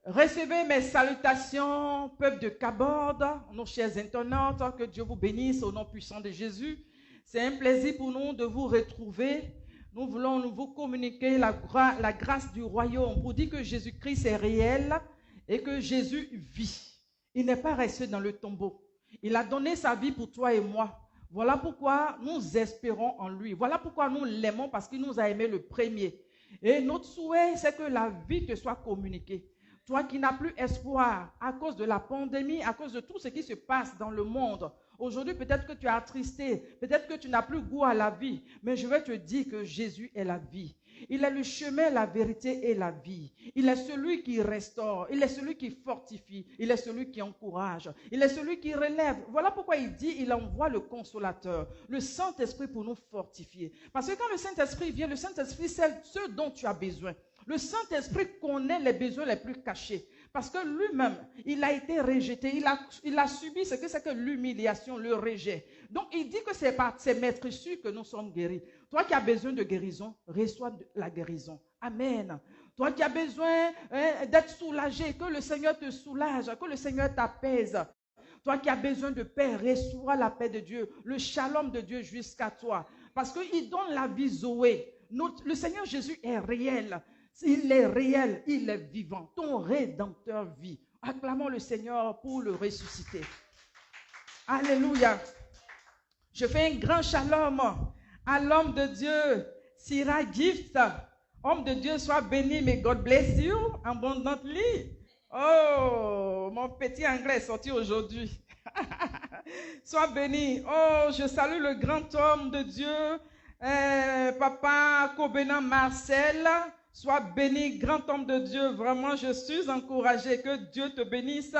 Recevez mes salutations, peuple de Caborde, nos chers internautes, que Dieu vous bénisse au nom puissant de Jésus. C'est un plaisir pour nous de vous retrouver. Nous voulons vous communiquer la grâce du royaume pour dire que Jésus-Christ est réel et que Jésus vit. Il n'est pas resté dans le tombeau. Il a donné sa vie pour toi et moi. Voilà pourquoi nous espérons en lui. Voilà pourquoi nous l'aimons, parce qu'il nous a aimés le premier. Et notre souhait, c'est que la vie te soit communiquée. Toi qui n'as plus espoir à cause de la pandémie, à cause de tout ce qui se passe dans le monde. Aujourd'hui, peut-être que tu es attristé, peut-être que tu n'as plus goût à la vie, mais je vais te dire que Jésus est la vie. Il est le chemin, la vérité et la vie. Il est celui qui restaure, il est celui qui fortifie, il est celui qui encourage, il est celui qui relève. Voilà pourquoi il dit, il envoie le consolateur, le Saint-Esprit pour nous fortifier. Parce que quand le Saint-Esprit vient, le Saint-Esprit sait ce dont tu as besoin. Le Saint-Esprit connaît les besoins les plus cachés. Parce que lui-même, il a été rejeté. Il a subi ce que c'est que l'humiliation, le rejet. Donc, il dit que c'est par ses maîtresses que nous sommes guéris. Toi qui as besoin de guérison, reçois la guérison. Amen. Toi qui as besoin d'être soulagé, que le Seigneur te soulage, que le Seigneur t'apaise. Toi qui as besoin de paix, reçois la paix de Dieu, le shalom de Dieu jusqu'à toi. Parce qu'il donne la vie Zoé. Le Seigneur Jésus est réel. Il est réel, il est vivant. Ton Rédempteur vit. Acclamons le Seigneur pour le ressusciter. Alléluia. Je fais un grand shalom à l'homme de Dieu, Syrah Gift. Homme de Dieu, sois béni. May God bless you abundantly. Oh, mon petit anglais est sorti aujourd'hui. Sois béni. Oh, je salue le grand homme de Dieu, Papa Kobena Marcel. Sois béni, grand homme de Dieu. Vraiment, je suis encouragé. Que Dieu te bénisse.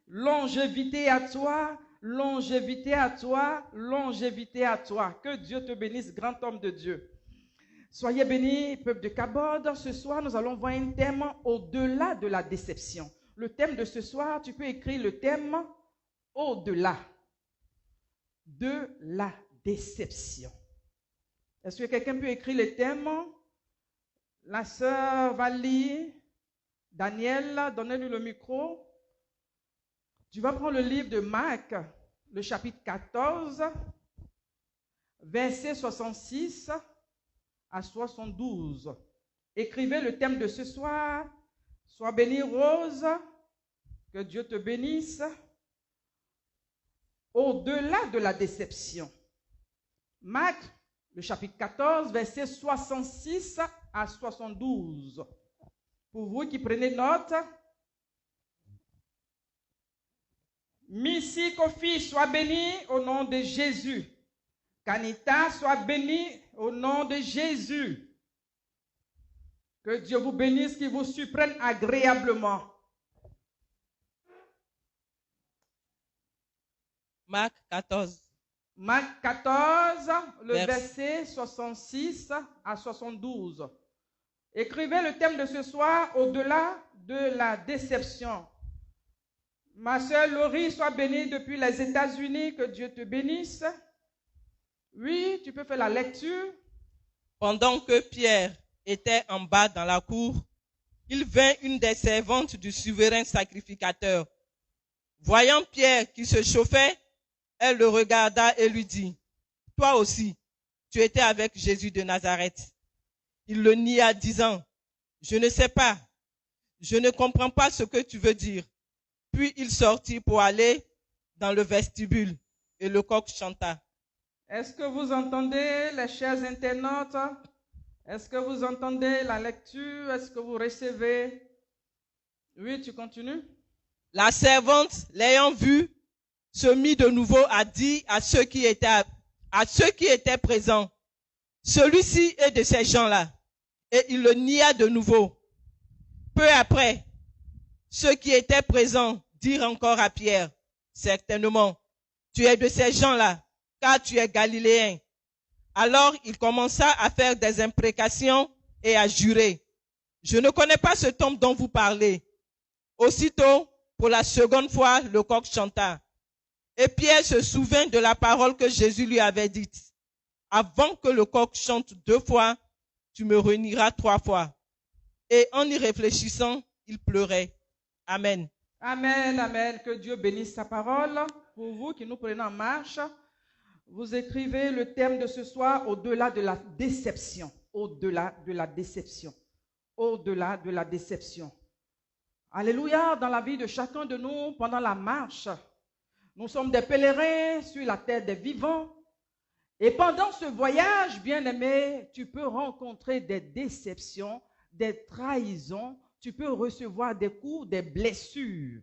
Longévité à toi, longévité à toi, longévité à toi. Que Dieu te bénisse, grand homme de Dieu. Soyez bénis, peuple de Caborde. Ce soir, nous allons voir un thème au-delà de la déception. Le thème de ce soir, tu peux écrire le thème au-delà de la déception. Est-ce que quelqu'un peut écrire le thème? La sœur va lire. Daniel, donnez-lui le micro. Tu vas prendre le livre de Marc, le chapitre 14, verset 66 à 72. Écrivez le thème de ce soir. Sois bénie, Rose. Que Dieu te bénisse. Au-delà de la déception. Marc, le chapitre 14, verset 66 à 72. Pour vous qui prenez note, Missy Kofi, sois béni au nom de Jésus. Kanita, sois béni au nom de Jésus. Que Dieu vous bénisse, qu'il vous surprenne agréablement. Marc 14. Marc 14, le verset 66 à 72. Écrivez le thème de ce soir, au-delà de la déception. Ma sœur Laurie, sois bénie depuis les États-Unis, que Dieu te bénisse. Oui, tu peux faire la lecture. Pendant que Pierre était en bas dans la cour, il vint une des servantes du souverain sacrificateur. Voyant Pierre qui se chauffait, elle le regarda et lui dit, « Toi aussi, tu étais avec Jésus de Nazareth. » Il le nia, disant, « Je ne sais pas, je ne comprends pas ce que tu veux dire. » Puis il sortit pour aller dans le vestibule et le coq chanta. Est-ce que vous entendez, les chers internautes? Est-ce que vous entendez la lecture? Est-ce que vous recevez? Oui, tu continues. La servante, l'ayant vu, se mit de nouveau à dire à ceux qui étaient présents, « Celui-ci est de ces gens-là. » Et il le nia de nouveau. Peu après, ceux qui étaient présents dirent encore à Pierre, « Certainement, tu es de ces gens-là, car tu es galiléen. » Alors il commença à faire des imprécations et à jurer, « Je ne connais pas cet homme dont vous parlez. » Aussitôt, pour la seconde fois, le coq chanta. Et Pierre se souvint de la parole que Jésus lui avait dite. « Avant que le coq chante 2 fois, tu me renieras 3 fois. » Et en y réfléchissant, il pleurait. Amen. Amen, amen. Que Dieu bénisse sa parole. Pour vous qui nous prenez en marche, vous écrivez le thème de ce soir, au-delà de la déception. Au-delà de la déception. Au-delà de la déception. Alléluia, dans la vie de chacun de nous, pendant la marche, nous sommes des pèlerins sur la terre des vivants. Et pendant ce voyage, bien-aimé, tu peux rencontrer des déceptions, des trahisons, tu peux recevoir des coups, des blessures.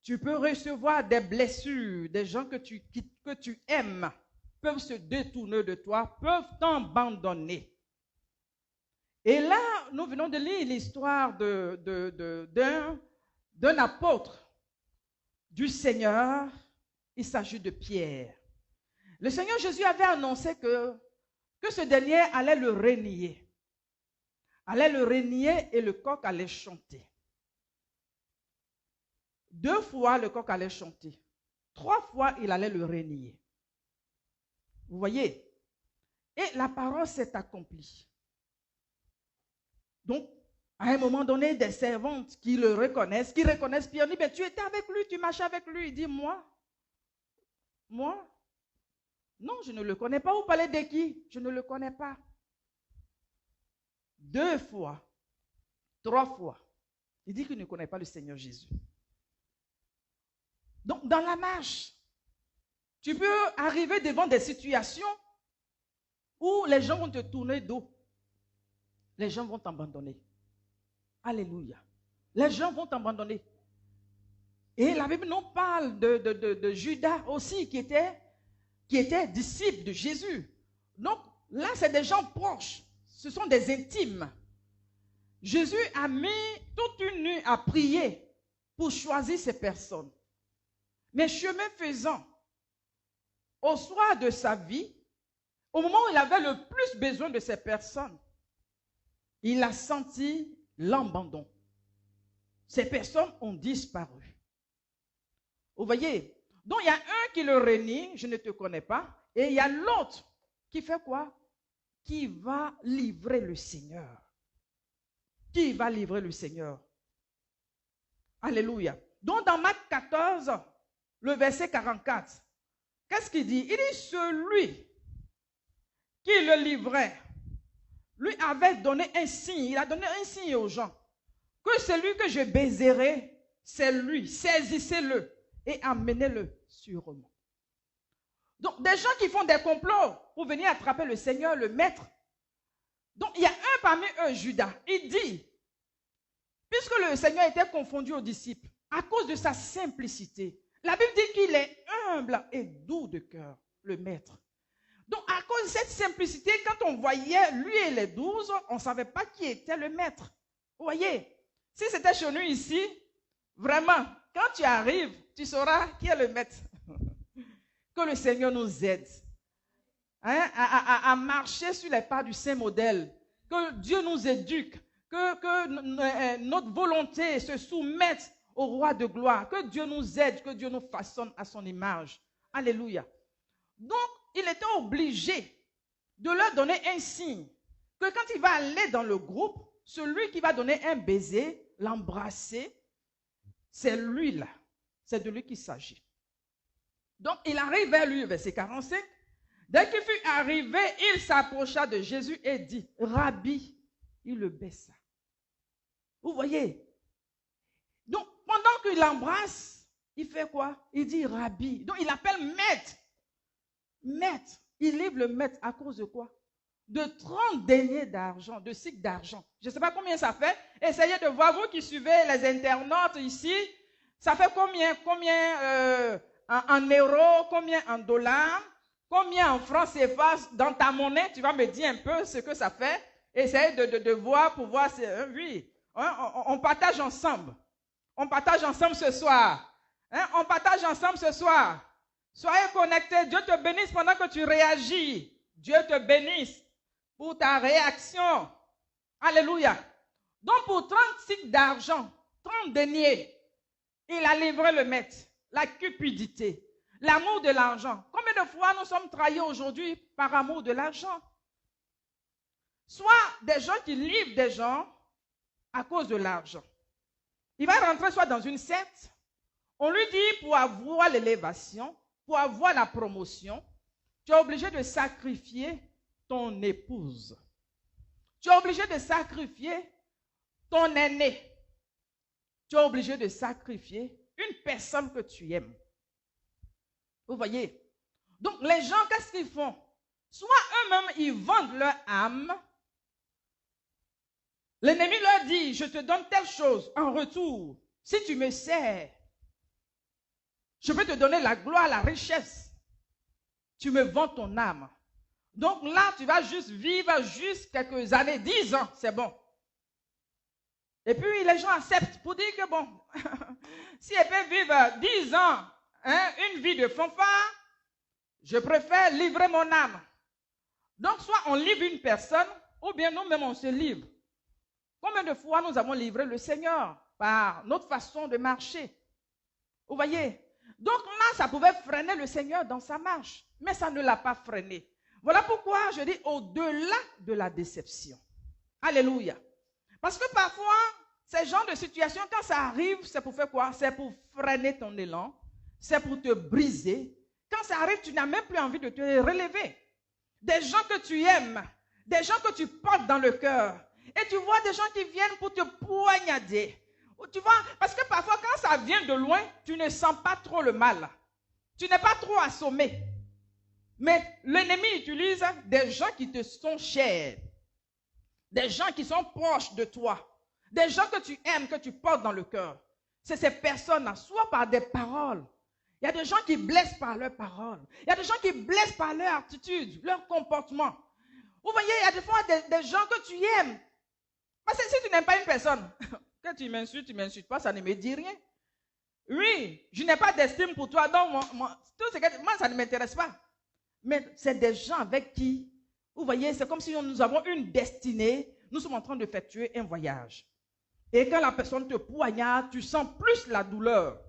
Tu peux recevoir des blessures, des gens que tu aimes peuvent se détourner de toi, peuvent t'abandonner. Et là, nous venons de lire l'histoire d'un apôtre du Seigneur. Il s'agit de Pierre. Le Seigneur Jésus avait annoncé que ce dernier allait le renier. Allait le renier et le coq allait chanter. 2 fois, le coq allait chanter. 3 fois, il allait le renier. Vous voyez? Et la parole s'est accomplie. Donc, à un moment donné, des servantes qui le reconnaissent, qui reconnaissent Pierre, disent, mais tu étais avec lui, tu marchais avec lui. Il dit, moi? Non, je ne le connais pas. Vous parlez de qui? Je ne le connais pas. 2 fois, 3 fois. Il dit qu'il ne connaît pas le Seigneur Jésus. Donc, dans la marche, tu peux arriver devant des situations où les gens vont te tourner dos. Les gens vont t'abandonner. Alléluia. Les gens vont t'abandonner. Et la Bible nous parle de Judas aussi, qui était disciple de Jésus. Donc, là, c'est des gens proches. Ce sont des intimes. Jésus a mis toute une nuit à prier pour choisir ces personnes. Mais chemin faisant, au soir de sa vie, au moment où il avait le plus besoin de ces personnes, il a senti l'abandon. Ces personnes ont disparu. Vous voyez? Donc il y a un qui le renie, je ne te connais pas, et il y a l'autre qui fait quoi? Qui va livrer le Seigneur. Qui va livrer le Seigneur? Alléluia. Donc dans Marc 14, le verset 44, qu'est-ce qu'il dit? Il dit, celui qui le livrait, lui avait donné un signe. Il a donné un signe aux gens. Que celui que je baiserai, c'est lui. Saisissez-le et amenez-le sur moi. Donc, des gens qui font des complots pour venir attraper le Seigneur, le Maître. Donc, il y a un parmi eux, Judas. Il dit, puisque le Seigneur était confondu aux disciples, à cause de sa simplicité, la Bible dit qu'il est humble et doux de cœur, le Maître. Donc, à cause de cette simplicité, quand on voyait lui et les 12, on ne savait pas qui était le Maître. Vous voyez, si c'était chez nous ici, vraiment, quand tu arrives, tu sauras qui est le Maître. Que le Seigneur nous aide à marcher sur les pas du Saint modèle. Que Dieu nous éduque. Que notre volonté se soumette au roi de gloire. Que Dieu nous aide, que Dieu nous façonne à son image. Alléluia. Donc, il était obligé de leur donner un signe. Que quand il va aller dans le groupe, celui qui va donner un baiser, l'embrasser, c'est lui là. C'est de lui qu'il s'agit. Donc, il arrive vers lui, verset 45. Dès qu'il fut arrivé, il s'approcha de Jésus et dit, Rabbi, il le baissa. Vous voyez? Donc, pendant qu'il l'embrasse, il fait quoi? Il dit Rabbi. Donc, il appelle maître. Maître. Il livre le maître à cause de quoi? De 30 deniers d'argent, de cycles d'argent. Je ne sais pas combien ça fait. Essayez de voir, vous qui suivez les internautes ici, ça fait combien en euros, combien en dollars, combien en francs CFA dans ta monnaie? Tu vas me dire un peu ce que ça fait. Essayez de voir pour voir. Oui, on partage ensemble. On partage ensemble ce soir. On partage ensemble ce soir. Soyez connectés. Dieu te bénisse pendant que tu réagis. Dieu te bénisse pour ta réaction. Alléluia. Donc pour 30 cycles d'argent, 30 deniers, il a livré le maître. La cupidité, l'amour de l'argent. Combien de fois nous sommes trahis aujourd'hui par amour de l'argent? Soit des gens qui livrent des gens à cause de l'argent. il va rentrer soit dans une secte, on lui dit pour avoir l'élévation, pour avoir la promotion, tu es obligé de sacrifier ton épouse. Tu es obligé de sacrifier ton aîné. Tu es obligé de sacrifier une personne que tu aimes. Vous voyez? Donc les gens, qu'est-ce qu'ils font? Soit eux-mêmes, ils vendent leur âme. L'ennemi leur dit, je te donne telle chose en retour. Si tu me sers, je vais te donner la gloire, la richesse. Tu me vends ton âme. Donc là, tu vas juste vivre juste quelques années, 10 ans, c'est bon. Et puis les gens acceptent pour dire que bon, si elle peut vivre 10 ans, une vie de fanfare, je préfère livrer mon âme. Donc soit on livre une personne, ou bien nous-mêmes on se livre. Combien de fois nous avons livré le Seigneur par notre façon de marcher? Vous voyez? Donc là, ça pouvait freiner le Seigneur dans sa marche, mais ça ne l'a pas freiné. Voilà pourquoi je dis au-delà de la déception. Alléluia. Parce que parfois, ces genres de situations, quand ça arrive, c'est pour faire quoi? C'est pour freiner ton élan, c'est pour te briser. Quand ça arrive, tu n'as même plus envie de te relever. Des gens que tu aimes, des gens que tu portes dans le cœur, et tu vois des gens qui viennent pour te poignarder. Tu vois, parce que parfois, quand ça vient de loin, tu ne sens pas trop le mal. Tu n'es pas trop assommé. Mais l'ennemi utilise des gens qui te sont chers, des gens qui sont proches de toi, des gens que tu aimes, que tu portes dans le cœur. C'est ces personnes-là, soit par des paroles. Il y a des gens qui blessent par leurs paroles. Il y a des gens qui blessent par leur attitude, leur comportement. Vous voyez, il y a des fois des gens que tu aimes. Parce que si tu n'aimes pas une personne, que tu m'insultes pas, ça ne me dit rien. Oui, je n'ai pas d'estime pour toi, donc tout ce que, moi, ça ne m'intéresse pas. Mais c'est des gens avec qui, vous voyez, c'est comme si nous avons une destinée, nous sommes en train de effectuer un voyage. Et quand la personne te poignarde, tu sens plus la douleur.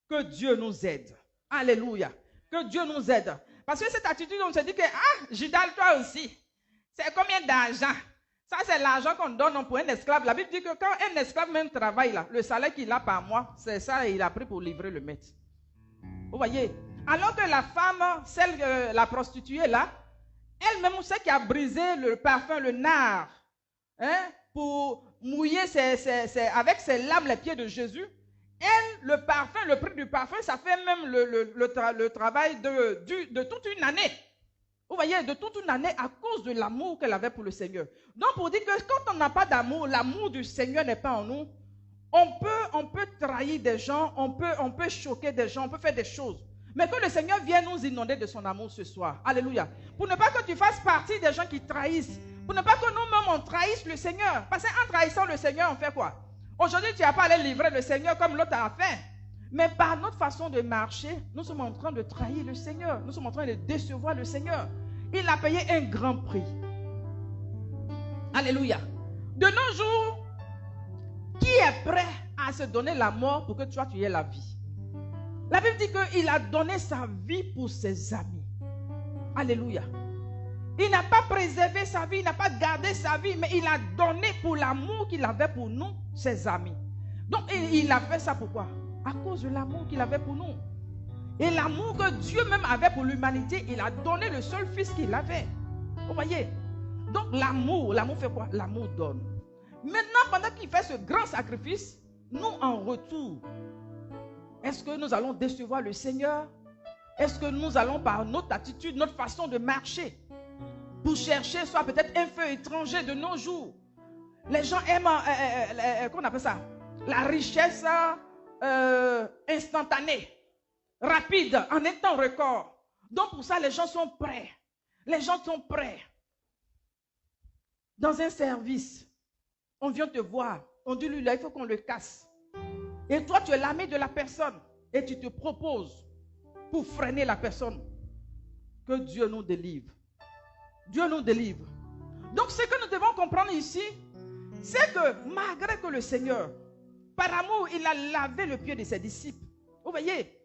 Que Dieu nous aide. Alléluia. Que Dieu nous aide. Parce que cette attitude, on se dit que, Gidal, toi aussi, c'est combien d'argent? Ça, c'est l'argent qu'on donne pour un esclave. La Bible dit que quand un esclave même travaille là, le salaire qu'il a par mois, c'est ça il a pris pour livrer le maître. Vous voyez? Alors que la femme, la prostituée là, elle-même, c'est qui a brisé le parfum, le nard, pour mouiller avec ses lames les pieds de Jésus. Elle, le parfum, le prix du parfum, ça fait même le travail de toute une année. Vous voyez, de toute une année à cause de l'amour qu'elle avait pour le Seigneur. Donc, pour dire que quand on n'a pas d'amour, l'amour du Seigneur n'est pas en nous, on peut trahir des gens, on peut choquer des gens, on peut faire des choses. Mais que le Seigneur vienne nous inonder de son amour ce soir. Alléluia. Pour ne pas que tu fasses partie des gens qui trahissent. Pour ne pas que nous-mêmes on trahisse le Seigneur. Parce qu'en trahissant le Seigneur, on fait quoi? Aujourd'hui, tu n'as pas allé livrer le Seigneur comme l'autre a fait. Mais par notre façon de marcher, nous sommes en train de trahir le Seigneur. Nous sommes en train de décevoir le Seigneur. Il a payé un grand prix. Alléluia. De nos jours, qui est prêt à se donner la mort pour que toi tu aies la vie? La Bible dit qu'il a donné sa vie pour ses amis. Alléluia. Il n'a pas préservé sa vie, il n'a pas gardé sa vie, mais il a donné pour l'amour qu'il avait pour nous, ses amis. Donc il a fait ça pourquoi? À cause de l'amour qu'il avait pour nous. Et l'amour que Dieu même avait pour l'humanité, il a donné le seul fils qu'il avait. Vous voyez? Donc l'amour fait quoi? L'amour donne. Maintenant, pendant qu'il fait ce grand sacrifice, nous en retour, est-ce que nous allons décevoir le Seigneur? Est-ce que nous allons par notre attitude, notre façon de marcher, pour chercher soit peut-être un feu étranger de nos jours? Les gens aiment, qu'on appelle ça? La richesse instantanée, rapide, en un temps record. Donc pour ça, les gens sont prêts. Les gens sont prêts. Dans un service, on vient te voir. On dit, lui, là, il faut qu'on le casse. Et toi, tu es l'ami de la personne. Et tu te proposes pour freiner la personne. Que Dieu nous délivre. Dieu nous délivre. Donc, ce que nous devons comprendre ici, c'est que malgré que le Seigneur, par amour, il a lavé le pied de ses disciples. Vous voyez?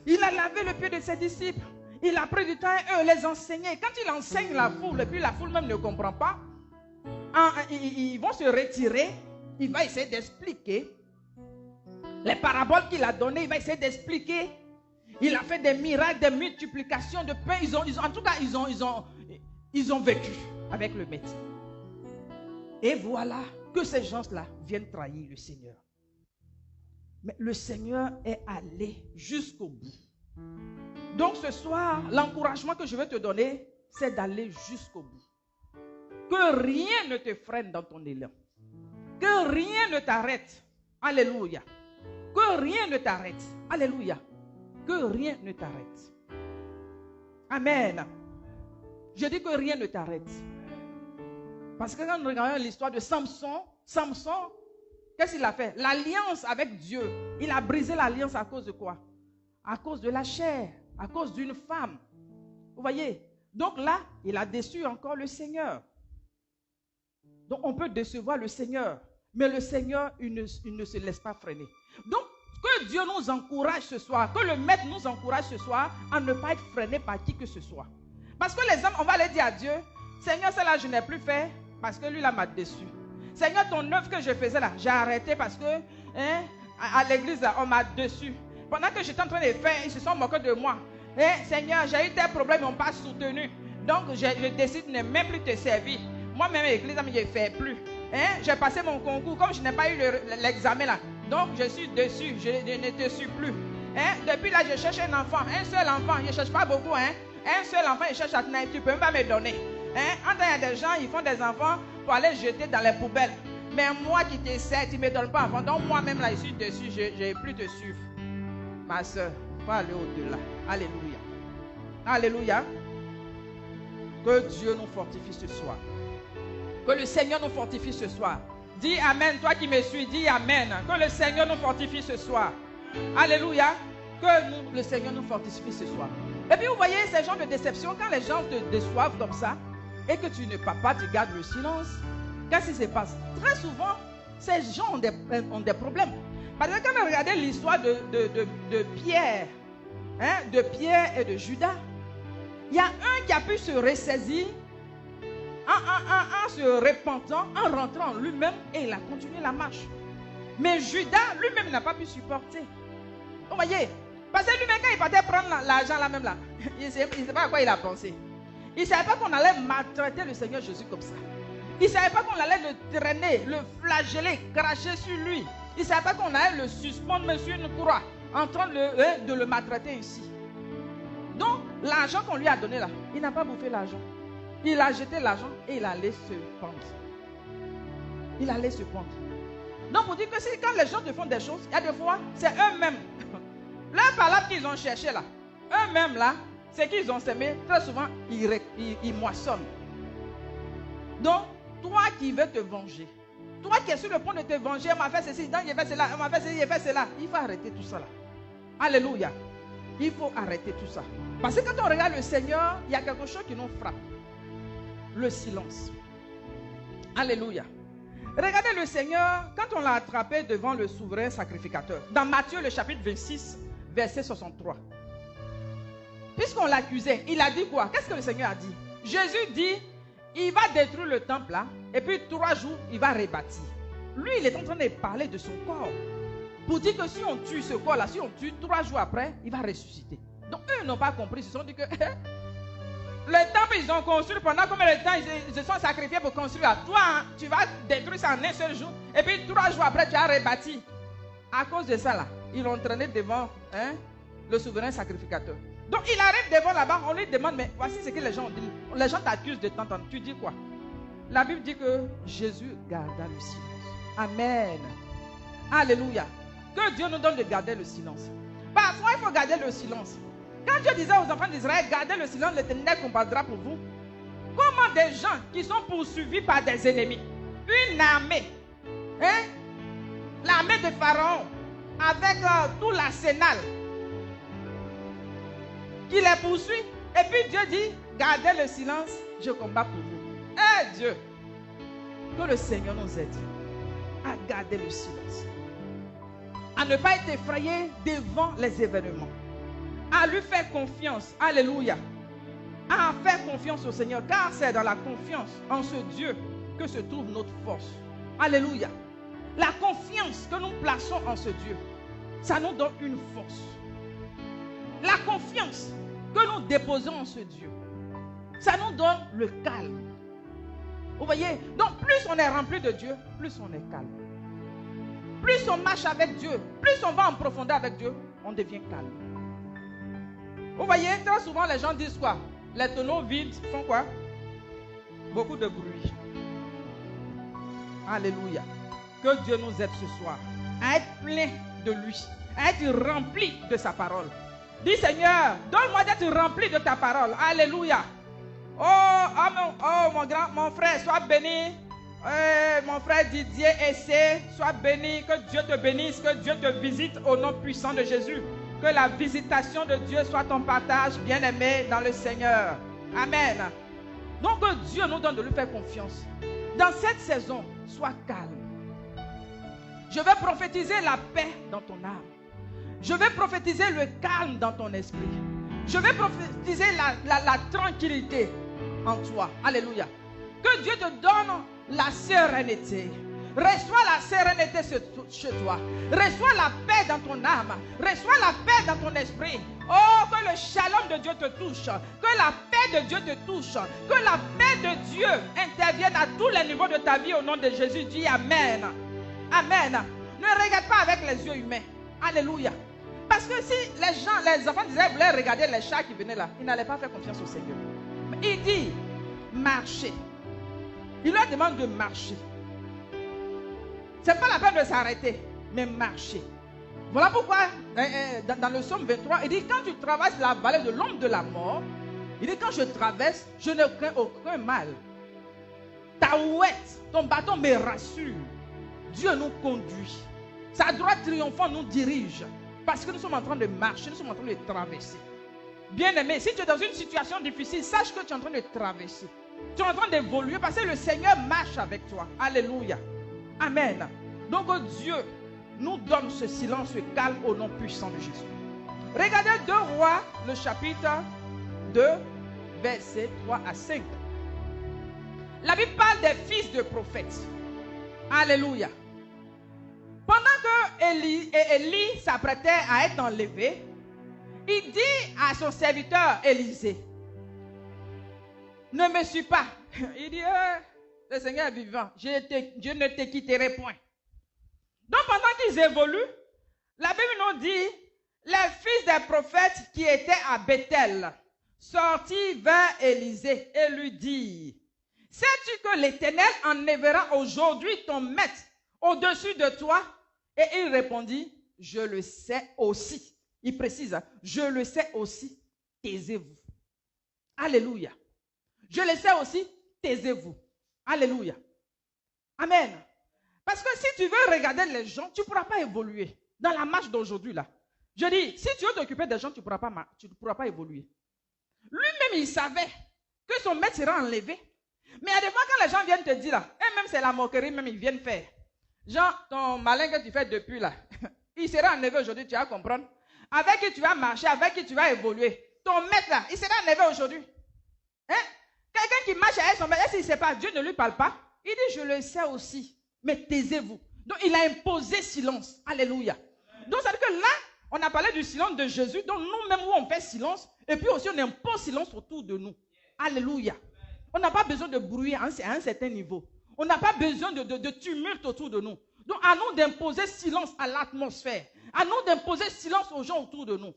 Il a lavé le pied de ses disciples. Il a pris du temps à eux, les enseigner. Quand il enseigne la foule, et puis la foule même ne comprend pas, ils vont se retirer. Il va essayer d'expliquer. Les paraboles qu'il a données, il va essayer d'expliquer. Il a fait des miracles, des multiplications de pain. En tout cas, ils ont vécu avec le maître. Et voilà que ces gens-là viennent trahir le Seigneur. Mais le Seigneur est allé jusqu'au bout. Donc ce soir, l'encouragement que je vais te donner, c'est d'aller jusqu'au bout. Que rien ne te freine dans ton élan. Que rien ne t'arrête. Alléluia. Que rien ne t'arrête. Alléluia. Que rien ne t'arrête. Amen. Je dis que rien ne t'arrête. Parce que quand nous regardons l'histoire de Samson, qu'est-ce qu'il a fait? L'alliance avec Dieu. Il a brisé l'alliance à cause de quoi? À cause de la chair, à cause d'une femme. Vous voyez? Donc là, il a déçu encore le Seigneur. Donc on peut décevoir le Seigneur. Mais le Seigneur, il ne se laisse pas freiner. Donc, que Dieu nous encourage ce soir, que le Maître nous encourage ce soir à ne pas être freiné par qui que ce soit. Parce que les hommes, on va aller dire à Dieu, Seigneur, celle-là, je n'ai plus fait parce que lui, là, m'a déçu. Seigneur, ton œuvre que je faisais là, j'ai arrêté parce que à l'église, là, on m'a déçu. Pendant que j'étais en train de faire, ils se sont moqués de moi. Seigneur, j'ai eu des problèmes, ils ne m'ont pas soutenu. Donc, je décide de ne même plus te servir. Moi-même, l'église, je ne fais plus. J'ai passé mon concours, comme je n'ai pas eu l'examen là. Donc, je suis dessus, je ne te suis plus. Depuis là, je cherche un enfant, un seul enfant. Je ne cherche pas beaucoup. Un seul enfant, je cherche à tenir. Tu ne peux même pas me donner. Quand il y a des gens, ils font des enfants pour aller jeter dans les poubelles. Mais moi qui te sers, tu ne me donnes pas enfant. Donc, moi-même là, je suis dessus, je n'ai plus te suivre. Ma soeur, il faut aller au-delà. Alléluia. Alléluia. Que Dieu nous fortifie ce soir. Que le Seigneur nous fortifie ce soir. Dis Amen, toi qui me suis, dis Amen. Que le Seigneur nous fortifie ce soir. Alléluia. Que le Seigneur nous fortifie ce soir. Et puis vous voyez ces gens de déception, quand les gens te déçoivent comme ça, et que tu ne parles pas, tu gardes le silence, qu'est-ce qui se passe? Très souvent, ces gens ont des problèmes. Parce que quand on regardait l'histoire de Pierre, de Pierre et de Judas, il y a un qui a pu se ressaisir en se repentant, en rentrant en lui-même, et il a continué la marche. Mais Judas lui-même n'a pas pu supporter. Vous voyez? Parce que lui-même, quand il partait prendre l'argent là-même, là, il ne sait pas à quoi il a pensé. Il ne savait pas qu'on allait maltraiter le Seigneur Jésus comme ça. Il ne savait pas qu'on allait le traîner, le flageller, cracher sur lui. Il ne savait pas qu'on allait le suspendre sur une croix, en train de le maltraiter ici. Donc, l'argent qu'on lui a donné là, il n'a pas bouffé l'argent. Il a jeté l'argent et il allait se pendre. Il allait se pendre. Donc, pour dire que quand les gens te font des choses, il y a des fois, c'est eux-mêmes. Leurs palabres qu'ils ont cherchées là, eux-mêmes là, c'est qu'ils ont semé, très souvent, ils moissonnent. Donc, toi qui veux te venger, toi qui es sur le point de te venger, on m'a fait ceci, il fait cela, on m'a fait ceci, il fait cela. Il faut arrêter tout ça là. Alléluia. Il faut arrêter tout ça. Parce que quand on regarde le Seigneur, il y a quelque chose qui nous frappe. Le silence. Alléluia. Regardez le Seigneur, quand on l'a attrapé devant le souverain sacrificateur. Dans Matthieu, le chapitre 26, verset 63. Puisqu'on l'accusait, il a dit quoi? Qu'est-ce que le Seigneur a dit? Jésus dit, il va détruire le temple là, et puis 3 jours, il va rebâtir. Lui, il est en train de parler de son corps. Pour dire que si on tue ce corps là, si on tue 3 jours après, il va ressusciter. Donc eux n'ont pas compris, ils se sont dit que le temple ils ont construit pendant combien de temps ils se sont sacrifiés pour construire. Toi, hein, tu vas détruire ça en un seul jour, et puis 3 jours après, tu as rebâti. À cause de ça là, ils l'ont traîné devant le souverain sacrificateur. Donc il arrive devant là-bas, on lui demande, mais voici ce que les gens ont dit. Les gens t'accusent de t'entendre. Tu dis quoi? La Bible dit que Jésus garda le silence. Amen. Alléluia. Que Dieu nous donne de garder le silence. Parfois, il faut garder le silence. Quand Dieu disait aux enfants d'Israël, gardez le silence, l'Éternel combattra pour vous. Comment des gens qui sont poursuivis par des ennemis, une armée, l'armée de Pharaon, avec tout l'arsenal, qui les poursuit, et puis Dieu dit, gardez le silence, je combats pour vous. Eh Dieu, que le Seigneur nous aide à garder le silence, à ne pas être effrayé devant les événements, à lui faire confiance, alléluia, à faire confiance au Seigneur, car c'est dans la confiance en ce Dieu que se trouve notre force. Alléluia. La confiance que nous plaçons en ce Dieu ça nous donne une force. La confiance que nous déposons en ce Dieu, ça nous donne le calme. Vous voyez? Donc plus on est rempli de Dieu, plus on est calme. Plus on marche avec Dieu, plus on va en profondeur avec Dieu, on devient calme. Vous voyez, très souvent les gens disent quoi? Les tonneaux vides font quoi? Beaucoup de bruit. Alléluia. Que Dieu nous aide ce soir à être plein de lui, à être rempli de sa parole. Dis Seigneur, donne-moi d'être rempli de ta parole. Alléluia. Mon frère, sois béni. Mon frère Didier Essé, sois béni. Que Dieu te bénisse, que Dieu te visite au nom puissant de Jésus. Que la visitation de Dieu soit ton partage, bien-aimé dans le Seigneur. Amen. Donc que Dieu nous donne de lui faire confiance. Dans cette saison, sois calme. Je vais prophétiser la paix dans ton âme. Je vais prophétiser le calme dans ton esprit. Je vais prophétiser la tranquillité en toi. Alléluia. Que Dieu te donne la sérénité. Reçois la sérénité chez toi. Reçois la paix dans ton âme. Reçois la paix dans ton esprit. Oh, que le shalom de Dieu te touche. Que la paix de Dieu te touche. Que la paix de Dieu intervienne à tous les niveaux de ta vie au nom de Jésus. Dis Amen. Amen. Ne regarde pas avec les yeux humains. Alléluia. Parce que si les enfants d'Israël voulaient regarder les chats qui venaient là, ils n'allaient pas faire confiance au Seigneur. Mais il dit, marchez. Il leur demande de marcher. Ce n'est pas la peine de s'arrêter, mais marcher. Voilà pourquoi, dans le psaume 23, il dit, quand tu traverses la vallée de l'ombre de la mort, il dit, quand je traverse, je ne crains aucun mal. Ta ouette, ton bâton me rassure. Dieu nous conduit. Sa droite triomphante nous dirige. Parce que nous sommes en train de marcher, nous sommes en train de traverser. Bien-aimé, si tu es dans une situation difficile, sache que tu es en train de traverser. Tu es en train d'évoluer parce que le Seigneur marche avec toi. Alléluia. Amen. Donc Dieu nous donne ce silence, ce calme au nom puissant de Jésus. Regardez 2 Rois, le chapitre 2, versets 3 à 5. La Bible parle des fils de prophètes. Alléluia. Pendant que Élie s'apprêtait à être enlevé, il dit à son serviteur Élisée, ne me suis pas. Il dit, le Seigneur est vivant, je ne te quitterai point. Donc pendant qu'ils évoluent, la Bible nous dit, les fils des prophètes qui étaient à Bethel sortirent vers Élisée et lui dirent, sais-tu que l'Éternel enlèvera aujourd'hui ton maître au-dessus de toi? Et il répondit, je le sais aussi. Il précise, je le sais aussi, taisez-vous. Alléluia. Je le sais aussi, taisez-vous. Alléluia. Amen. Parce que si tu veux regarder les gens, tu ne pourras pas évoluer. Dans la marche d'aujourd'hui, là. Je dis, si tu veux t'occuper des gens, tu ne pourras pas évoluer. Lui-même, il savait que son maître sera enlevé. Mais il y a des fois, quand les gens viennent te dire, là, et même c'est la moquerie, même ils viennent faire. Genre, ton malin que tu fais depuis là, il sera enlevé aujourd'hui, tu vas comprendre. Avec qui tu vas marcher, avec qui tu vas évoluer. Ton maître là, il sera enlevé aujourd'hui. Hein? Quelqu'un qui marche avec son maître, s'il ne sait pas, Dieu ne lui parle pas. Il dit, je le sais aussi, mais taisez-vous. Donc, il a imposé silence. Alléluia. Donc, ça veut dire que là, on a parlé du silence de Jésus. Donc, nous-mêmes, où on fait silence, et puis aussi, on impose silence autour de nous. Alléluia. On n'a pas besoin de bruit à un certain niveau. On n'a pas besoin de tumulte autour de nous. Donc, à nous d'imposer silence à l'atmosphère. À nous d'imposer silence aux gens autour de nous.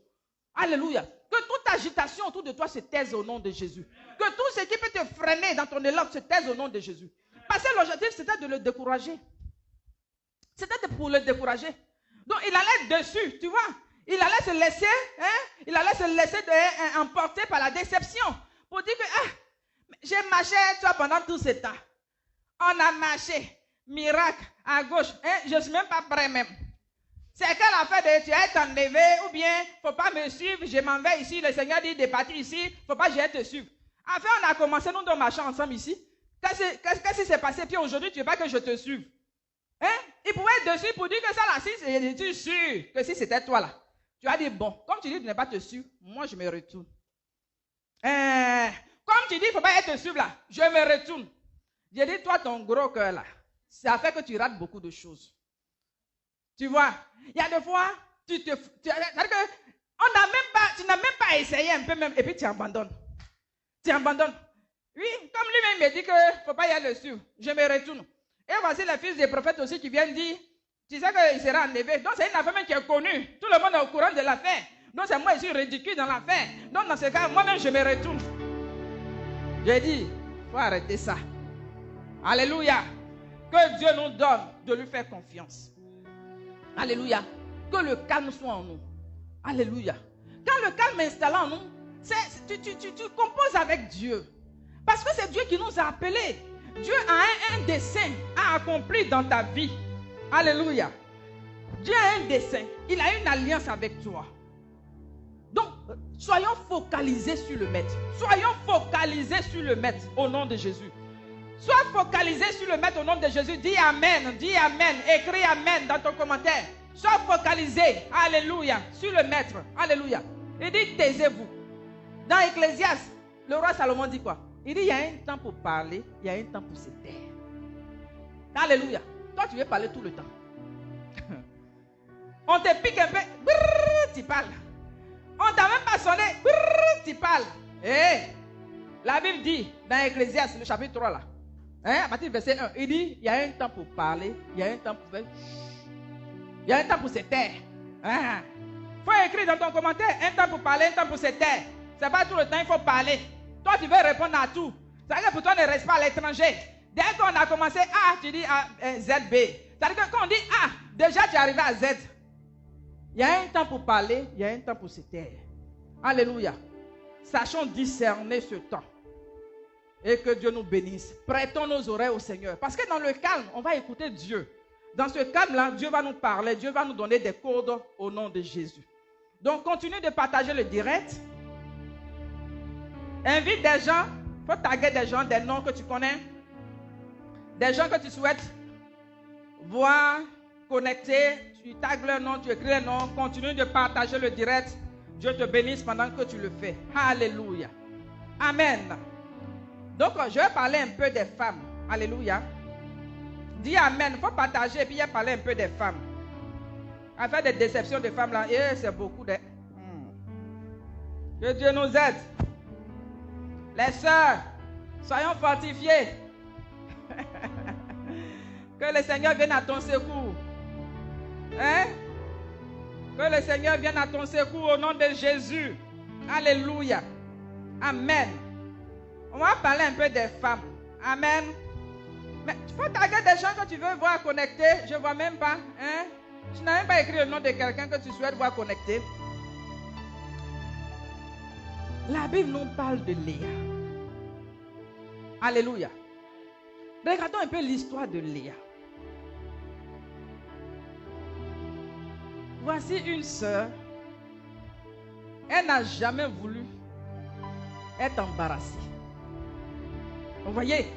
Alléluia. Que toute agitation autour de toi se taise au nom de Jésus. Que tout ce qui peut te freiner dans ton élan se taise au nom de Jésus. Parce que l'objectif, c'était de le décourager. C'était pour le décourager. Donc, il allait dessus, tu vois. Il allait se laisser, emporter par la déception. Pour dire que, j'ai marché avec toi pendant tout ce temps. On a marché, miracle, à gauche. Je ne suis même pas prêt même. C'est quelle affaire de tu vas être enlevé ou bien il ne faut pas me suivre, je m'en vais ici, le Seigneur dit de partir ici, il ne faut pas que je te suive. Enfin, on a commencé, nous deux marchons ensemble ici. Qu'est-ce qui s'est passé? Puis aujourd'hui, tu ne veux pas que je te suive. Il pouvait être dessus pour dire que ça là, si je suis sûr que si c'était toi là, tu as dit bon, comme tu dis de ne pas te suivre, moi je me retourne. Comme tu dis, il ne faut pas être suivre là, je me retourne. J'ai dit, toi, ton gros cœur là, ça fait que tu rates beaucoup de choses. Tu vois, il y a des fois, c'est-à-dire que tu n'as même pas essayé un peu même, et puis tu abandonnes. Tu abandonnes. Oui, comme lui-même me dit qu'il ne faut pas y aller dessus. Je me retourne. Et voici les fils des prophètes aussi qui viennent dire, tu sais qu'il sera enlevé. Donc c'est une affaire même qui est connue. Tout le monde est au courant de l'affaire. Donc c'est moi, je suis ridicule dans l'affaire. Donc dans ce cas, moi-même, je me retourne. J'ai dit, il faut arrêter ça. Alléluia. Que Dieu nous donne de lui faire confiance. Alléluia. Que le calme soit en nous. Alléluia. Quand le calme est installé en nous, tu composes avec Dieu. Parce que c'est Dieu qui nous a appelés. Dieu a un dessein à accomplir dans ta vie. Alléluia. Dieu a un dessein. Il a une alliance avec toi. Donc, soyons focalisés sur le maître. Soyons focalisés sur le maître au nom de Jésus. Sois focalisé sur le maître au nom de Jésus. Dis Amen. Dis Amen. Écris Amen dans ton commentaire. Sois focalisé. Alléluia. Sur le maître. Alléluia. Il dit taisez-vous. Dans Ecclésiaste, le roi Salomon dit quoi? Il dit il y a un temps pour parler, il y a un temps pour se taire. Alléluia. Toi, tu veux parler tout le temps. On te pique un peu, brrr, tu parles. On t'a même pas sonné, brrr, tu parles. La Bible dit dans Ecclésiaste, le chapitre 3 là, à partir du verset 1, il dit il y a un temps pour parler, il y a un temps pour faire, il y a un temps pour se taire. Faut écrire dans ton commentaire un temps pour parler, un temps pour se taire. C'est pas tout le temps, il faut parler. Toi, tu veux répondre à tout. C'est-à-dire que pour toi, ne reste pas à l'étranger. Dès qu'on a commencé A, tu dis ZB. C'est-à-dire que quand on dit A, déjà tu es arrivé à Z. Il y a un temps pour parler, il y a un temps pour se taire. Alléluia. Sachons discerner ce temps. Et que Dieu nous bénisse. Prêtons nos oreilles au Seigneur. Parce que dans le calme, on va écouter Dieu. Dans ce calme-là, Dieu va nous parler. Dieu va nous donner des codes au nom de Jésus. Donc, continue de partager le direct. Invite des gens. Il faut taguer des gens, des noms que tu connais. Des gens que tu souhaites voir, connecter. Tu tagues leur nom, tu écris leur nom. Continue de partager le direct. Dieu te bénisse pendant que tu le fais. Alléluia. Amen. Donc, je vais parler un peu des femmes. Alléluia. Dis Amen. Il faut partager et puis il y a parler un peu des femmes. Afin des déceptions de femmes là, c'est beaucoup de... Que Dieu nous aide. Les sœurs, soyons fortifiés. Que le Seigneur vienne à ton secours. Que le Seigneur vienne à ton secours au nom de Jésus. Alléluia. Amen. On va parler un peu des femmes. Amen. Mais il faut taguer des gens que tu veux voir connecter. Je ne vois même pas. Tu n'as même pas écrit le nom de quelqu'un que tu souhaites voir connecter. La Bible nous parle de Léa. Alléluia. Regardons un peu l'histoire de Léa. Voici une sœur. Elle n'a jamais voulu être embarrassée. Vous voyez?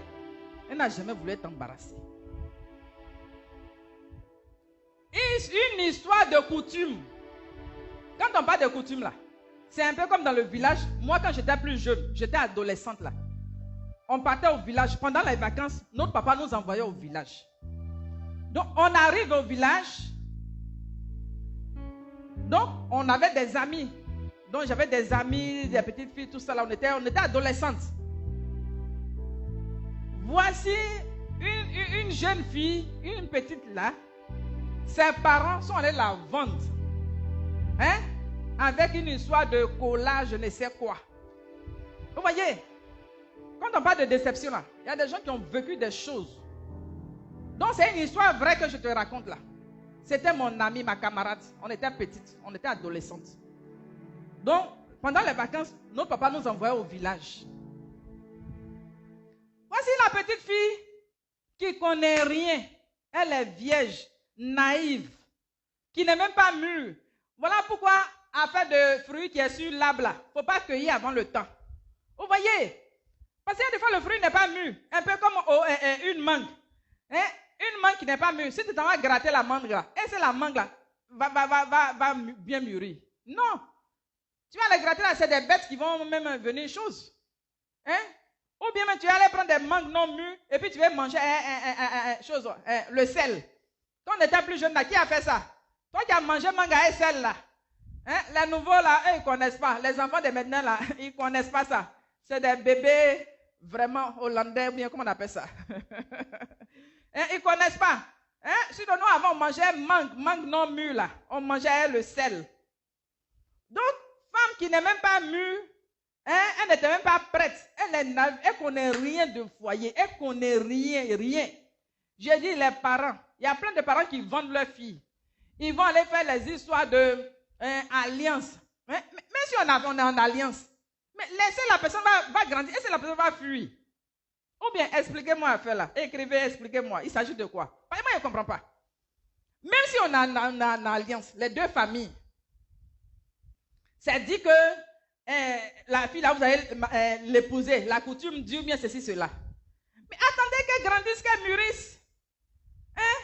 Elle n'a jamais voulu être embarrassée. Une histoire de coutume. Quand on parle de coutume là, c'est un peu comme dans le village. Moi, quand j'étais plus jeune, j'étais adolescente là. On partait au village. Pendant les vacances, notre papa nous envoyait au village. Donc, on arrive au village. Donc, on avait des amis. Donc, j'avais des amis, des petites filles, tout ça là. On était adolescentes. Voici une jeune fille, une petite là. Ses parents sont allés la vendre. Avec une histoire de collage, je ne sais quoi. Vous voyez, quand on parle de déception là, il y a des gens qui ont vécu des choses. Donc c'est une histoire vraie que je te raconte là. C'était mon amie, ma camarade. On était petites, on était adolescentes. Donc, pendant les vacances, notre papa nous envoyait au village. Voici la petite fille qui ne connaît rien. Elle est vierge, naïve, qui n'est même pas mûre. Voilà pourquoi, affaire de fruits qui est sur l'arbre là, il ne faut pas cueillir avant le temps. Vous voyez? Parce que des fois, le fruit n'est pas mûr. Un peu comme une mangue. Une mangue qui n'est pas mûre. Si tu t'en vas gratter la mangue là, et c'est la mangue là, va bien mûrir. Non. Tu vas la gratter là, c'est des bêtes qui vont même venir chose. Ou bien tu vas aller prendre des mangues non mûres et puis tu vas manger le sel. Quand on était plus jeune, là, qui a fait ça? Toi qui as mangé manga et sel là. Hein? Les nouveaux là, eux, ils ne connaissent pas. Les enfants de maintenant là, ils ne connaissent pas ça. C'est des bébés vraiment hollandais, ou bien comment on appelle ça. Hein? Ils ne connaissent pas. Hein? Sinon, nous avant, on mangeait mangue non mûr là. On mangeait le sel. Donc, femme qui n'est même pas mûre, hein, elle n'était même pas prête. Elle ne connaît rien de foyer. Elle ne connaît rien. J'ai dit les parents. Il y a plein de parents qui vendent leurs filles. Ils vont aller faire les histoires de alliance. Même si on est en alliance, mais laissez la personne va grandir et si la personne va fuir. Ou bien expliquez-moi à faire là. Écrivez, expliquez-moi. Il s'agit de quoi? Moi, je ne comprends pas. Même si on a en alliance, les deux familles, c'est dit que la fille là, vous allez l'épouser. La coutume dit bien ceci, cela. Mais attendez qu'elle grandisse, qu'elle mûrisse. Hein?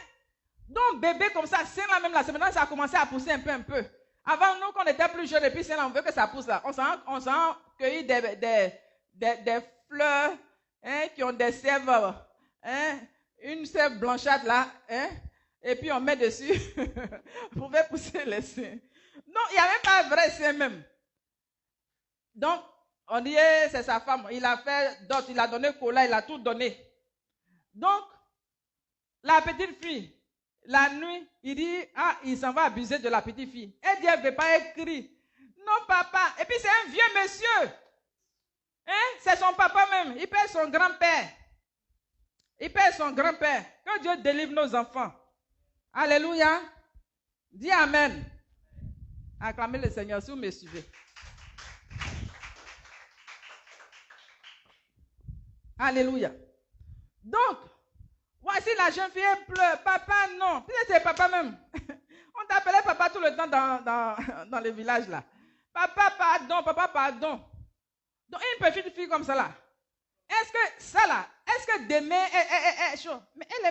Donc, bébé comme ça, c'est là même là, maintenant ça a commencé à pousser un peu. Avant, nous, quand on était plus jeunes, et puis c'est là, on veut que ça pousse là. On s'en cueillit des fleurs hein, qui ont des sèves, hein, une sève blanchâtre là, hein, et puis on met dessus. Vous pouvez pousser les seins. Non, il n'y a même pas vrai sein même. Donc, on dit, c'est sa femme. Il a fait d'autres, il a donné cola, il a tout donné. Donc, la petite fille, la nuit, il dit, il s'en va abuser de la petite fille. Elle dit, elle ne veut pas écrire. Non, papa. Et puis, c'est un vieux monsieur. Hein? C'est son papa même. Il perd son grand-père. Que Dieu délivre nos enfants. Alléluia. Dis Amen. Acclamez le Seigneur si vous me suivez. Alléluia. Donc, voici la jeune fille, elle pleure. Papa, non. Peut-être c'est papa même. On t'appelait papa tout le temps dans le village là. Papa, pardon. Donc, une petite fille comme ça là. Est-ce que ça là, est-ce que demain, elle est chaud? Mais elle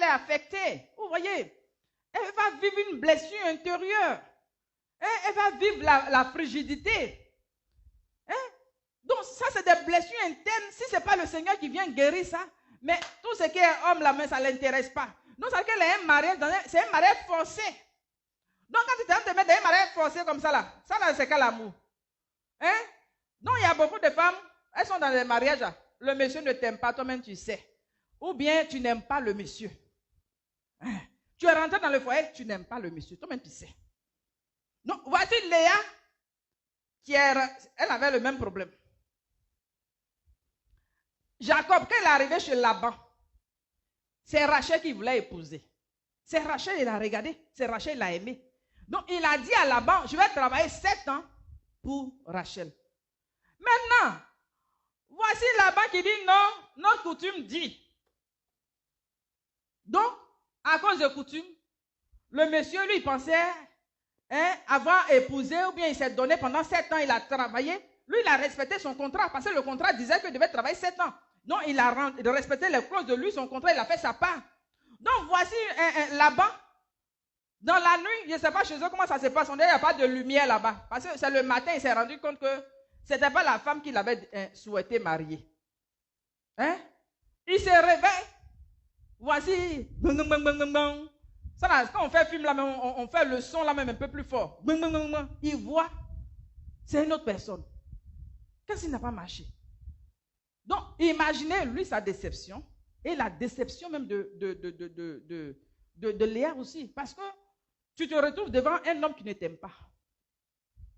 est affectée. Vous voyez, elle va vivre une blessure intérieure. Elle va vivre la frigidité. Hein? Donc, ça, c'est des blessures internes. Si ce n'est pas le Seigneur qui vient guérir ça, mais tout ce qui est homme, la main, ça ne l'intéresse pas. Donc, c'est qu'elle est un mariage, c'est un mariage forcé. Donc, quand tu te mets dans un mariage forcé comme ça là, c'est quel amour? Hein? Donc, il y a beaucoup de femmes, elles sont dans des mariages là. Le monsieur ne t'aime pas, toi-même tu sais. Ou bien tu n'aimes pas le monsieur. Hein? Tu es rentré dans le foyer, tu n'aimes pas le monsieur, toi-même tu sais. Donc, voici Léa, elle avait le même problème. Jacob, quand il est arrivé chez Laban, c'est Rachel qui voulait épouser. C'est Rachel, il a regardé, c'est Rachel, il a aimé. Donc, il a dit à Laban, je vais travailler 7 ans pour Rachel. Maintenant, voici Laban qui dit non, notre coutume dit. Donc, à cause de coutume, le monsieur, lui, il pensait avoir épousé ou bien il s'est donné pendant 7 ans, il a travaillé. Lui, il a respecté son contrat parce que le contrat disait qu'il devait travailler 7 ans. Donc, il a respecté les clauses de lui, son contrat, il a fait sa part. Donc, voici Laban. Dans la nuit, je ne sais pas chez eux comment ça se passe. On dit qu'il n'y a pas de lumière là-bas. Parce que c'est le matin, il s'est rendu compte que ce n'était pas la femme qu'il avait souhaité marier. Hein? Il se réveille. Voici. Ça, là, quand on fait film là, on fait le son là même un peu plus fort. Il voit. C'est une autre personne. Qu'est-ce qui n'a pas marché? Donc, imaginez lui sa déception et la déception même de Léa aussi. Parce que tu te retrouves devant un homme qui ne t'aime pas.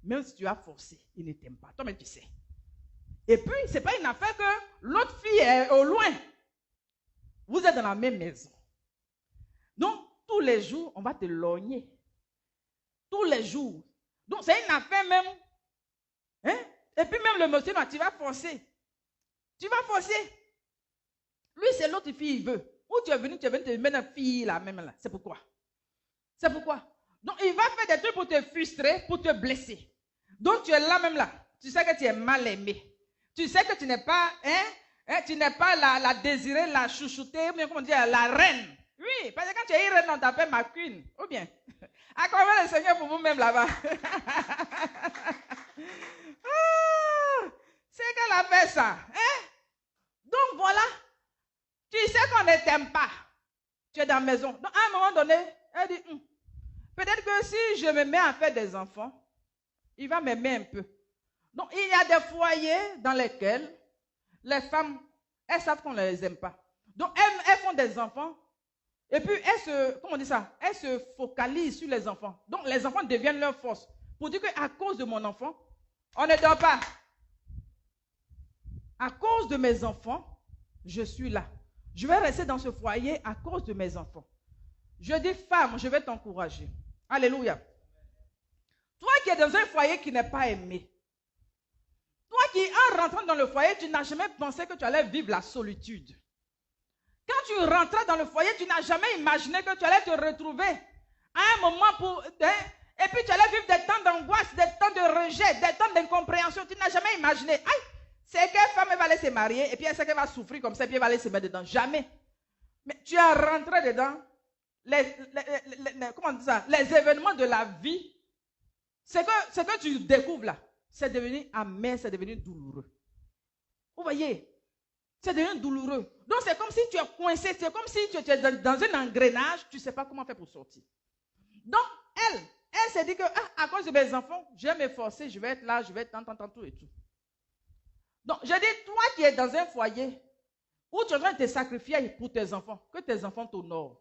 Même si tu as forcé, il ne t'aime pas. Toi-même, tu sais. Et puis, ce n'est pas une affaire que l'autre fille est au loin. Vous êtes dans la même maison. Donc, tous les jours, on va te lorgner. Tous les jours. Donc, c'est une affaire même. Hein? Et puis même le monsieur, tu vas forcer. Tu vas forcer. Lui, c'est l'autre fille, il veut. Où tu es venu te mettre une fille là, même là. C'est pourquoi. C'est pourquoi. Donc, il va faire des trucs pour te frustrer, pour te blesser. Donc, tu es là même là. Tu sais que tu es mal aimé. Tu sais que tu n'es pas, tu n'es pas la désirée, la chouchoutée, ou bien comment dire, la reine. Oui, parce que quand tu es une reine, on t'appelle ma queen. Ou bien. Acclamez le Seigneur pour vous-même là-bas. C'est qu'elle a fait ça. Hein? Donc voilà. Tu sais qu'on ne t'aime pas. Tu es dans la maison. Donc à un moment donné, elle dit, Peut-être que si je me mets à faire des enfants, il va m'aimer un peu. Donc, il y a des foyers dans lesquels les femmes, elles savent qu'on ne les aime pas. Donc, elles font des enfants. Et puis, elles se focalisent sur les enfants. Donc, les enfants deviennent leur force. Pour dire qu'à cause de mon enfant, on ne dort pas. À cause de mes enfants, je suis là. Je vais rester dans ce foyer à cause de mes enfants. Je dis, femme, je vais t'encourager. Alléluia. Toi qui es dans un foyer qui n'est pas aimé, toi qui, en rentrant dans le foyer, tu n'as jamais pensé que tu allais vivre la solitude. Quand tu rentrais dans le foyer, tu n'as jamais imaginé que tu allais te retrouver à un moment et puis tu allais vivre des temps d'angoisse, des temps de rejet, des temps d'incompréhension. Tu n'as jamais imaginé. Aïe, c'est quelle femme elle va aller se marier et puis elle sait qu'elle va souffrir comme ça et puis elle va aller se mettre dedans. Jamais. Mais tu es rentré dedans. Comment on dit ça? Les événements de la vie, ce que tu découvres là, c'est devenu amer, c'est devenu douloureux. Vous voyez? C'est devenu douloureux. Donc c'est comme si tu es coincé, c'est comme si tu étais dans un engrenage, tu ne sais pas comment faire pour sortir. Donc elle s'est dit que à cause de mes enfants, je vais m'efforcer, je vais être là, je vais être tant, tout et tout. Donc je dis, toi qui es dans un foyer où tu es en train de te sacrifier pour tes enfants, que tes enfants t'honorent.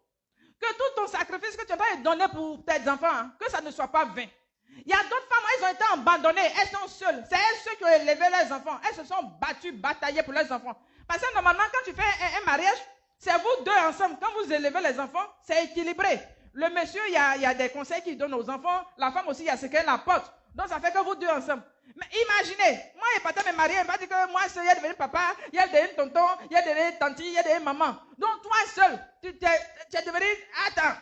Que tout ton sacrifice que tu es en train de donner pour tes enfants, que ça ne soit pas vain. Il y a d'autres femmes, elles ont été abandonnées, elles sont seules. C'est elles ceux qui ont élevé leurs enfants. Elles se sont battues, bataillées pour leurs enfants. Parce que normalement, quand tu fais un mariage, c'est vous deux ensemble. Quand vous élevez les enfants, c'est équilibré. Le monsieur, il y a des conseils qu'il donne aux enfants. La femme aussi, il y a ce qu'elle apporte. Donc, ça fait que vous deux ensemble. Mais imaginez, moi et papa me marier, il va dire que moi seul, il est devenu papa, il est devenu tonton, il est devenu tante, il est devenu maman. Donc, toi seul, tu es devenu... Attends,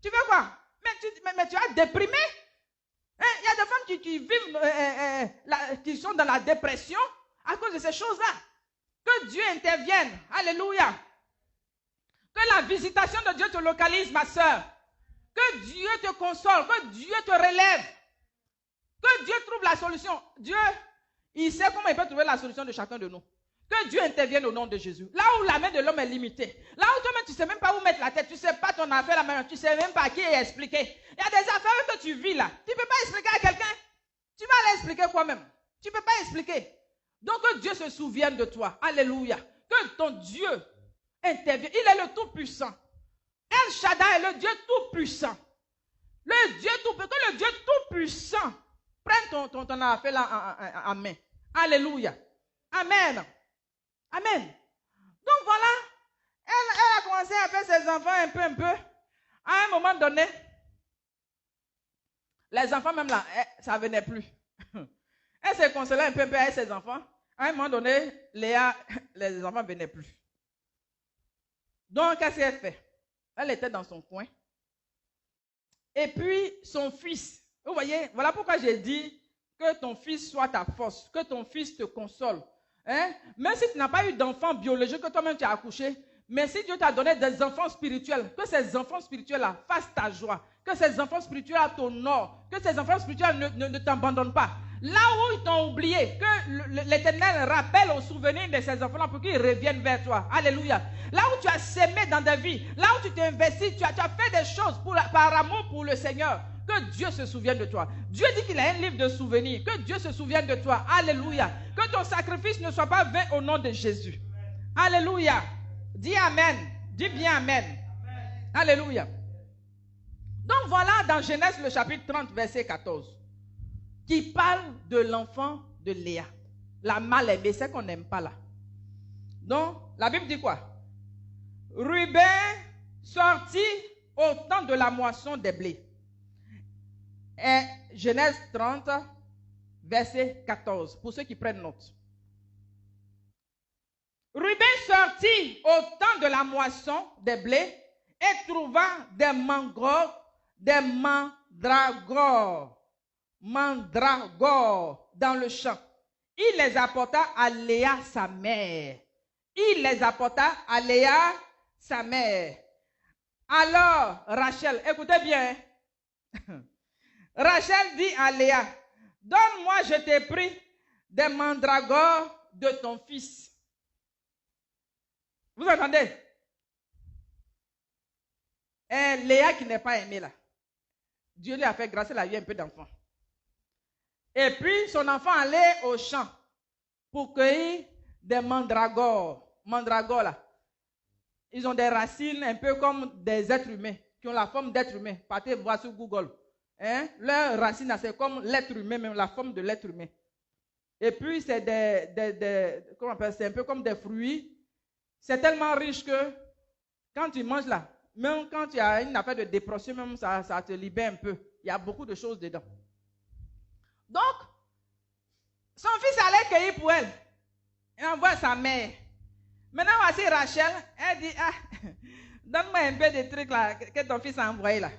tu veux quoi? Mais tu as déprimé. Il y a des femmes qui vivent, qui sont dans la dépression à cause de ces choses-là. Que Dieu intervienne. Alléluia. Que la visitation de Dieu te localise, ma soeur. Que Dieu te console. Que Dieu te relève. Que Dieu trouve la solution. Dieu, il sait comment il peut trouver la solution de chacun de nous. Que Dieu intervienne au nom de Jésus. Là où la main de l'homme est limitée. Là où toi-même, tu ne sais même pas où mettre la tête. Tu ne sais pas ton affaire, la main. Tu ne sais même pas à qui expliquer. Il y a des affaires que tu vis là. Tu ne peux pas expliquer à quelqu'un. Tu vas l'expliquer toi-même. Tu ne peux pas expliquer. Donc que Dieu se souvienne de toi. Alléluia. Que ton Dieu intervienne. Il est le Tout-Puissant. El Shaddai est le Dieu Tout-Puissant. Le Dieu Tout-Puissant. Que le Dieu Tout-Puissant prenne ton affaire là en main. Alléluia. Amen. Amen. Donc voilà. Elle a commencé à faire ses enfants un peu. À un moment donné, les enfants même là, ça ne venait plus. Elle s'est consolée un peu avec ses enfants. À un moment donné, Léa, les enfants ne venaient plus. Donc, qu'est-ce qu'elle fait? Elle était dans son coin. Et puis, son fils, vous voyez, voilà pourquoi j'ai dit que ton fils soit ta force, que ton fils te console. Hein? Même si tu n'as pas eu d'enfant biologique, que toi-même tu as accouché, mais si Dieu t'a donné des enfants spirituels, que ces enfants spirituels-là fassent ta joie, que ces enfants spirituels-là t'honorent, que ces enfants spirituels ne t'abandonnent pas. Là où ils t'ont oublié, que l'Éternel rappelle au souvenir de ces enfants-là pour qu'ils reviennent vers toi. Alléluia. Là où tu as sémé dans ta vie, là où tu t'es investi, tu as fait des choses par amour pour le Seigneur. Que Dieu se souvienne de toi. Dieu dit qu'il a un livre de souvenirs. Que Dieu se souvienne de toi. Alléluia. Que ton sacrifice ne soit pas vain au nom de Jésus. Alléluia. Dis Amen. Dis bien Amen. Alléluia. Donc voilà dans Genèse le chapitre 30 verset 14 qui parle de l'enfant de Léa. La mal-aimée, c'est qu'on n'aime pas là. Donc la Bible dit quoi? Ruben sortit au temps de la moisson des blés. Et Genèse 30 verset 14 pour ceux qui prennent note. Ruben sortit au temps de la moisson des blés et trouva des mandragores dans le champ. Il les apporta à Léa sa mère. Il les apporta à Léa sa mère. Alors Rachel, écoutez bien. Rachel dit à Léa, donne-moi, je t'ai pris des mandragores de ton fils. Vous entendez? Et Léa qui n'est pas aimée là. Dieu lui a fait grâce, elle a eu un peu d'enfant. Et puis, son enfant allait au champ pour cueillir des mandragores. Mandragores, là. Ils ont des racines un peu comme des êtres humains, qui ont la forme d'êtres humains. Partez voir sur Google. Hein? Leurs racines, c'est comme l'être humain, même la forme de l'être humain. Et puis, c'est comment on appelle, c'est un peu comme des fruits. C'est tellement riche que quand tu manges là, même quand tu as une affaire de dépression, même ça te libère un peu. Il y a beaucoup de choses dedans. Donc, son fils allait cueillir pour elle. Il envoie sa mère. Maintenant, voici Rachel. Elle dit, donne-moi un peu de trucs là que ton fils a envoyé là.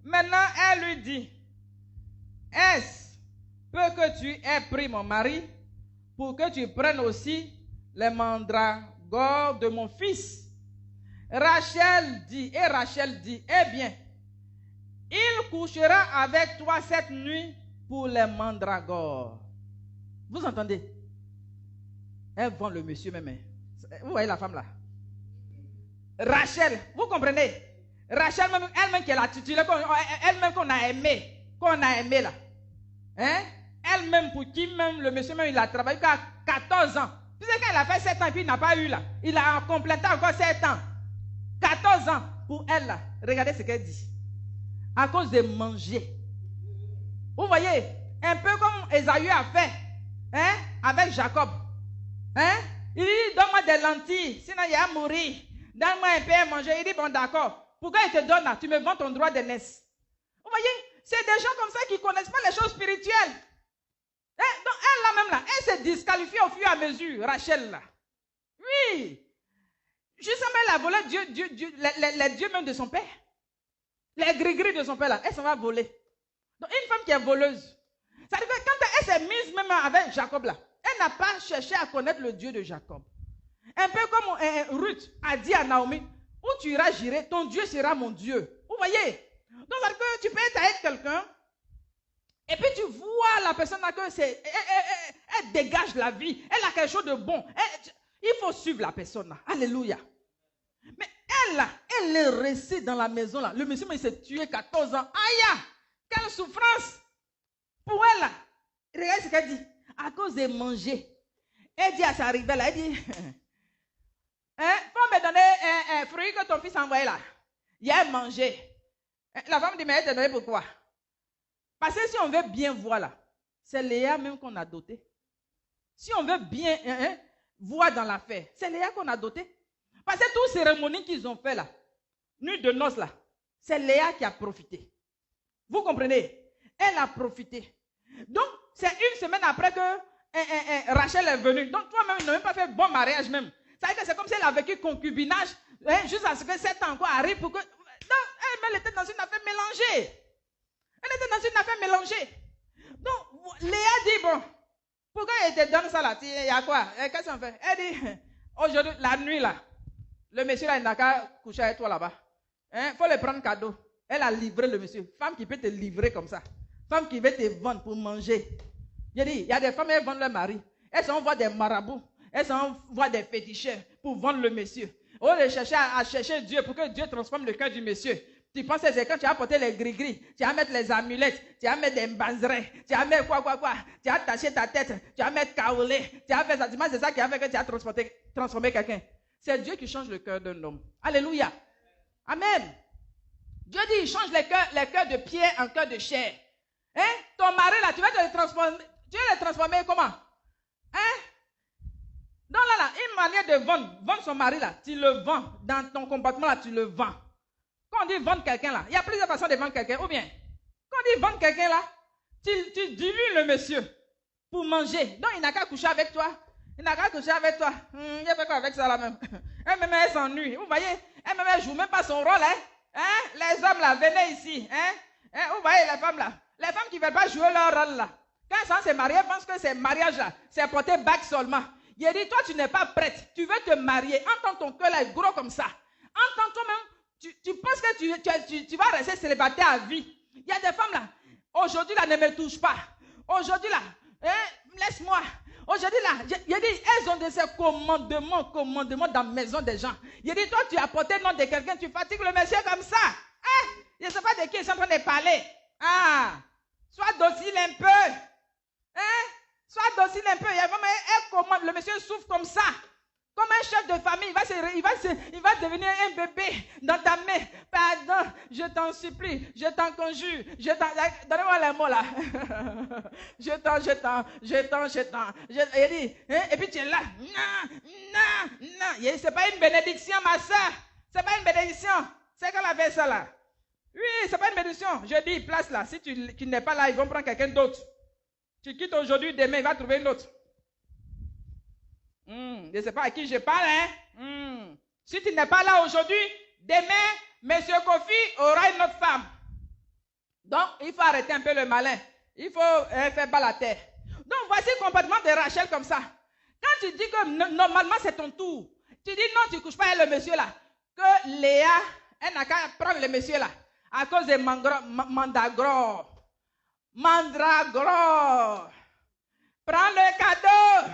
Maintenant, elle lui dit, est-ce que tu aies pris mon mari pour que tu prennes aussi les mandragores de mon fils? Rachel dit, eh bien, il couchera avec toi cette nuit pour les mandragores. Vous entendez? Elle vend le monsieur même. Vous voyez la femme là? Rachel, vous comprenez? Rachel, elle-même qui est la titulaire, elle-même qu'on a aimé là. Hein? Elle-même pour qui même, le monsieur même, il a travaillé qu'à 14 ans. Puis c'est quand il a fait 7 ans, puis il n'a pas eu là. Il a complété encore 7 ans. 14 ans pour elle là. Regardez ce qu'elle dit. À cause de manger. Vous voyez, un peu comme Ésaü a fait, hein, avec Jacob. Hein? Il dit, donne-moi des lentilles, sinon il va mourir. Donne-moi un peu à manger. Il dit, bon d'accord. Pourquoi il te donne là? Tu me vends ton droit d'aînesse. Vous voyez, c'est des gens comme ça qui ne connaissent pas les choses spirituelles. Hein? Donc elle là même là, elle s'est disqualifiée au fur et à mesure, Rachel là. Oui. Justement, elle a volé les dieux même de son père. Les gris-gris de son père là, elle s'en va voler. Donc une femme qui est voleuse. Ça veut dire que quand elle s'est mise même avec Jacob là, elle n'a pas cherché à connaître le Dieu de Jacob. Un peu comme Ruth a dit à Naomi, où tu iras gérer, ton Dieu sera mon Dieu. Vous voyez? Donc ça veut dire que tu peux être avec quelqu'un, et puis tu vois la personne là que elle dégage la vie, elle a quelque chose de bon. Il faut suivre la personne là. Alléluia. Mais elle là, elle est restée dans la maison là. Le monsieur il s'est tué 14 ans. Aïe! Quelle souffrance! Pour elle là. Regarde ce qu'elle dit. À cause de manger. Elle dit à sa rivale là, elle dit, faut me donner un fruit que ton fils a envoyé là. Il a mangé. La femme dit, mais elle te donné pourquoi? Parce que si on veut bien voir là, c'est Léa même qu'on a doté. Si on veut bien voir dans l'affaire, c'est Léa qu'on a doté. Parce que toutes les cérémonies qu'ils ont fait là, nuit de noces là, c'est Léa qui a profité. Vous comprenez? Elle a profité. Donc, c'est une semaine après que Rachel est venue. Donc, toi-même, tu n'as même pas fait bon mariage même. Ça veut dire que c'est comme si elle a vécu concubinage, jusqu'à ce que 7 ans encore arrive pour que... Non, elle était dans une affaire mélangée. Elle était dans une affaire mélangée. Donc, Léa dit, bon, pourquoi elle te donne ça là? Il y a quoi? Qu'est-ce qu'on fait? Elle dit, aujourd'hui, la nuit là, le monsieur là, il n'a qu'à coucher avec toi là-bas. Il faut le prendre cadeau. Elle a livré le monsieur. Femme qui peut te livrer comme ça. Femme qui veut te vendre pour manger. J'ai dit, il y a des femmes, elles vendent leur mari. Elles s'en vont des marabouts. Elles s'en vont des féticheurs pour vendre le monsieur. Au lieu de chercher à chercher Dieu pour que Dieu transforme le cœur du monsieur. Tu penses que c'est quand tu vas porter les gris-gris, tu vas mettre les amulettes, tu vas mettre des banzerets, tu vas mettre quoi. Tu vas attacher ta tête, tu vas mettre kaolé, tu vas faire ça. C'est ça qui a fait que tu as transformé quelqu'un. C'est Dieu qui change le cœur d'un homme. Alléluia. Amen. Dieu dit, il change les cœurs de pierre en cœur de chair. Hein? Ton mari là, tu vas le transformer comment? Hein? Donc là, une manière de vendre son mari là, tu le vends. Dans ton comportement là, tu le vends. Quand on dit vendre quelqu'un là, il y a plusieurs façons de vendre quelqu'un. Ou bien, quand on dit vendre quelqu'un là, tu dilues le monsieur pour manger. Donc il n'a qu'à coucher avec toi. Il n'a qu'à coucher avec toi. Il a fait quoi avec ça là même? Elle-même, elle s'ennuie. Vous voyez? Elle-même, elle ne joue même pas son rôle. Les hommes là, venez ici. Vous voyez les femmes là? Les femmes qui ne veulent pas jouer leur rôle là. Quand elles sont se marier, elles pensent que c'est mariage là. C'est porter bac seulement. Il a dit, toi tu n'es pas prête. Tu veux te marier. Entends ton cœur là est gros comme ça. Entends toi-même. Tu penses que tu vas rester célibataire à vie. Il y a des femmes là. Aujourd'hui là, ne me touche pas. Aujourd'hui là, laisse-moi. Aujourd'hui là, il a dit, elles ont de ces commandements dans la maison des gens. Il a dit, toi tu as porté le nom de quelqu'un, tu fatigues le monsieur comme ça. Je ne sais pas de qui ils sont en train de parler. Ah, sois docile un peu. Hein? Sois docile un peu. Il y a vraiment un commande. Le monsieur souffre comme ça. Comme un chef de famille, il va devenir un bébé dans ta main. Pardon, je t'en supplie, je t'en conjure, donnez-moi les mots là. Je t'en. Il dit, hein? Et puis tu es là. Non. C'est pas une bénédiction, ma soeur. C'est pas une bénédiction. C'est qu'on avait ça là. Oui, c'est pas une bénédiction. Je dis, place là. Si tu n'es pas là, ils vont prendre quelqu'un d'autre. Tu quittes aujourd'hui, demain, il va trouver une autre. Je ne sais pas à qui je parle. Hein? Si tu n'es pas là aujourd'hui, demain, M. Kofi aura une autre femme. Donc, il faut arrêter un peu le malin. Il faut faire bas la terre. Donc, voici le comportement de Rachel comme ça. Quand tu dis que normalement c'est ton tour, tu dis non, tu ne couches pas avec le monsieur là. Que Léa, elle n'a qu'à prendre le monsieur là. À cause de Mandragore. Prends le cadeau.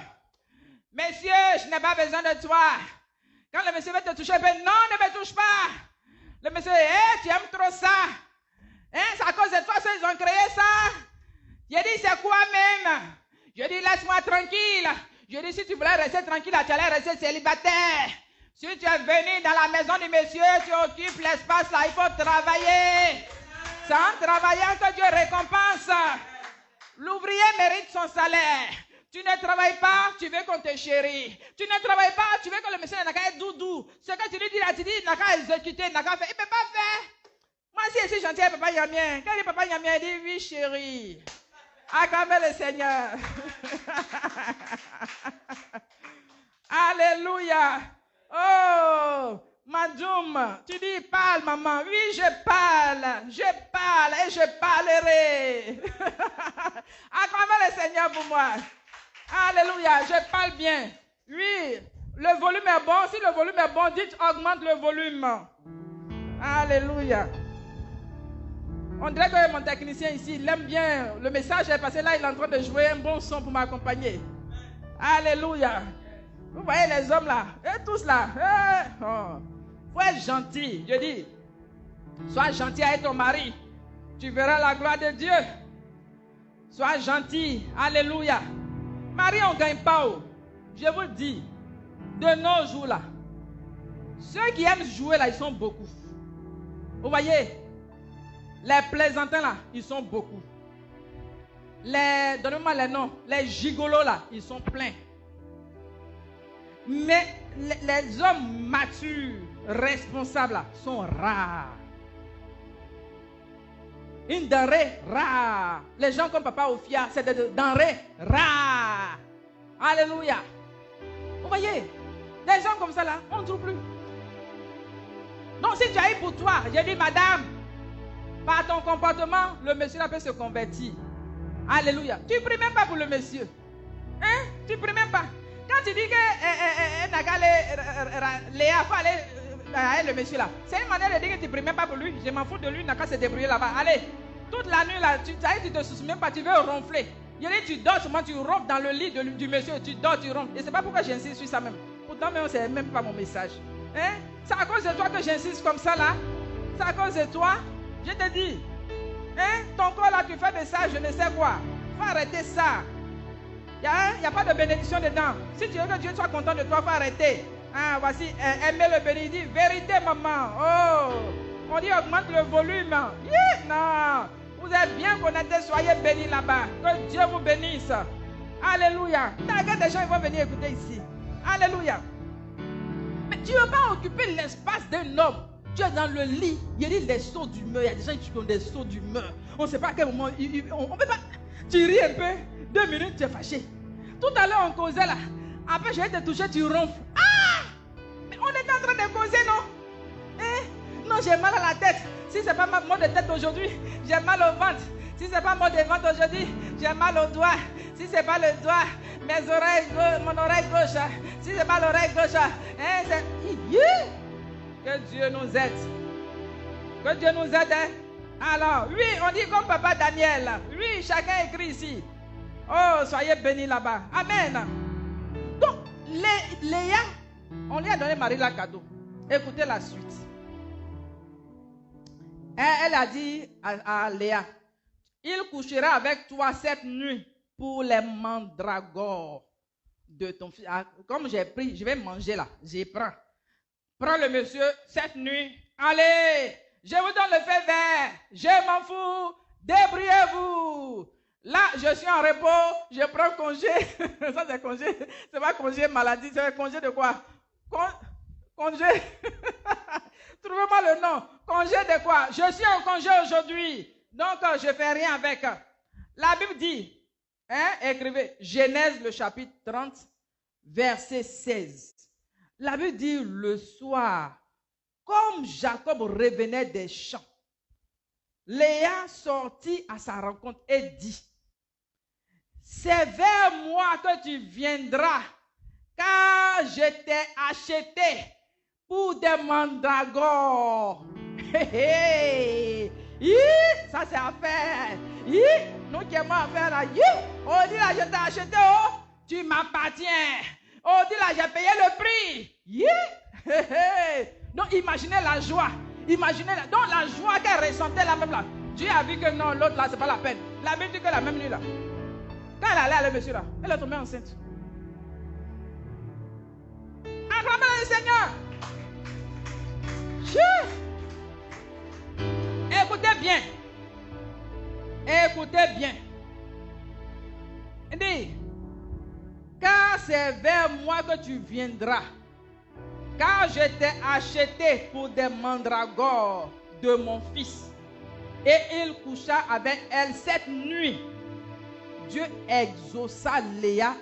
Monsieur, je n'ai pas besoin de toi. Quand le monsieur veut te toucher, ben non, ne me touche pas. Le monsieur, tu aimes trop ça. C'est à cause de toi qu'ils ont créé ça. J'ai dit, c'est quoi même? Je dis, laisse-moi tranquille. Je dis, si tu voulais rester tranquille, tu allais rester célibataire. Si tu es venu dans la maison du monsieur, tu occupes l'espace là, il faut travailler. C'est en travaillant que Dieu récompense. L'ouvrier mérite son salaire. Tu ne travailles pas, tu veux qu'on te chérit. Tu ne travailles pas, tu veux que le monsieur n'a qu'à être doudou. Ce que tu lui dis là, tu dis, il n'a qu'à exécuter, il n'a qu'à faire. Il ne peut pas faire. Moi, si je suis gentil avec papa Yamien, quand il dit papa Yamien, il dit, oui chérie. Acclamez le Seigneur. Alléluia. Oh, Madoum, tu dis, parle maman. Oui, je parle et je parlerai. Acclamez le Seigneur pour moi. Alléluia, je parle bien. Oui, le volume est bon. Si le volume est bon, dites augmente le volume. Alléluia. On dirait que mon technicien ici, il aime bien le message est passé là, il est en train de jouer un bon son pour m'accompagner. Alléluia. Vous voyez les hommes là, et tous là. Faut être gentil. Je dis, sois gentil avec ton mari. Tu verras la gloire de Dieu. Sois gentil. Alléluia. Marie, on ne gagne pas. Je vous le dis, de nos jours là, ceux qui aiment jouer là, ils sont beaucoup. Vous voyez, les plaisantins là, ils sont beaucoup. Donnez-moi les noms, les gigolos là, ils sont pleins. Mais les hommes matures, responsables là, sont rares. Une denrée rare. Les gens comme Papa Ophia, c'est des denrées rares. Alléluia. Vous voyez, des gens comme ça là, on ne trouve plus. Donc si tu as eu pour toi, j'ai dit madame, par ton comportement, le monsieur là peut se convertir. Alléluia. Tu ne pries même pas pour le monsieur. Hein? Tu ne pries même pas. Quand tu dis que Léa faut aller avec le monsieur là, c'est une manière de dire que tu ne pries même pas pour lui. Je m'en fous de lui, il n'a qu'à se débrouiller là-bas. Allez, toute la nuit là, tu ne te soucies même pas, tu veux ronfler. Il y a tu dors seulement, tu ronfles dans le lit du monsieur, tu dors, tu ronfles. Et c'est pas pourquoi j'insiste sur ça même. Pourtant, même, c'est même pas mon message. Hein? C'est à cause de toi que j'insiste comme ça là. C'est à cause de toi. Je te dis. Hein? Ton corps là, tu fais de ça, je ne sais quoi. Faut arrêter ça. Il n'y a pas de bénédiction dedans. Si tu veux que Dieu soit content de toi, il faut arrêter. Ah, voici, aimer le béni. Il dit, vérité, maman. Oh, on dit augmente le volume. Non, vous êtes bien connectés, soyez bénis là-bas. Que Dieu vous bénisse. Alléluia. Regarde, des gens ils vont venir écouter ici. Alléluia. Mais tu ne veux pas occuper l'espace d'un homme. Tu es dans le lit. Il y a des sauts d'humeur. Il y a des gens qui ont des sauts d'humeur. On ne sait pas à quel moment. On peut pas. Tu ris un peu. 2 minutes, tu es fâché. Tout à l'heure, on causait là. Après, je vais te toucher, tu ronfles. Ah! Mais on était en train de causer, non? Non, j'ai mal à la tête. Si ce n'est pas mal de tête aujourd'hui, j'ai mal au ventre. Si ce n'est pas mal de ventre aujourd'hui, j'ai mal au doigt. Si ce n'est pas le doigt, mon oreille gauche. Si ce n'est pas l'oreille gauche, que Dieu nous aide. Que Dieu nous aide. Alors, oui, on dit comme Papa Daniel. Oui, chacun écrit ici. Oh, soyez bénis là-bas. Amen. Donc, Léa, on lui a donné Marie la cadeau. Écoutez la suite. Elle a dit à Léa, il couchera avec toi cette nuit pour les mandragores de ton fils. Comme j'ai pris, je vais manger là. J'y prends. Prends le monsieur cette nuit. Allez, je vous donne le feu vert. Je m'en fous. Débrouillez-vous. Là, je suis en repos. Je prends congé. Ça, c'est congé. C'est pas congé maladie. C'est congé de quoi? Congé. Trouvez-moi le nom. Congé de quoi? Je suis en congé aujourd'hui. Donc, je ne fais rien avec. La Bible dit, écrivez, Genèse le chapitre 30, verset 16. La Bible dit, le soir, comme Jacob revenait des champs, Léa sortit à sa rencontre et dit, c'est vers moi que tu viendras, car je t'ai acheté pour des mandragores. Ça c'est affaire. Nous qui aimons affaire là. On dit là, je t'ai acheté, oh, tu m'appartiens. On dit là, j'ai payé le prix. Donc imaginez la joie. Imaginez donc la joie qu'elle ressentait là même là. Dieu a vu que non, l'autre là, c'est pas la peine. La Bible dit que la même nuit là, quand elle allait à le monsieur là, elle est tombée enceinte. Acclamez le Seigneur. Écoutez bien. Écoutez bien. Il dit, car c'est vers moi que tu viendras, car je t'ai acheté pour des mandragores de mon fils. Et il coucha avec elle cette nuit. Dieu exauça Léa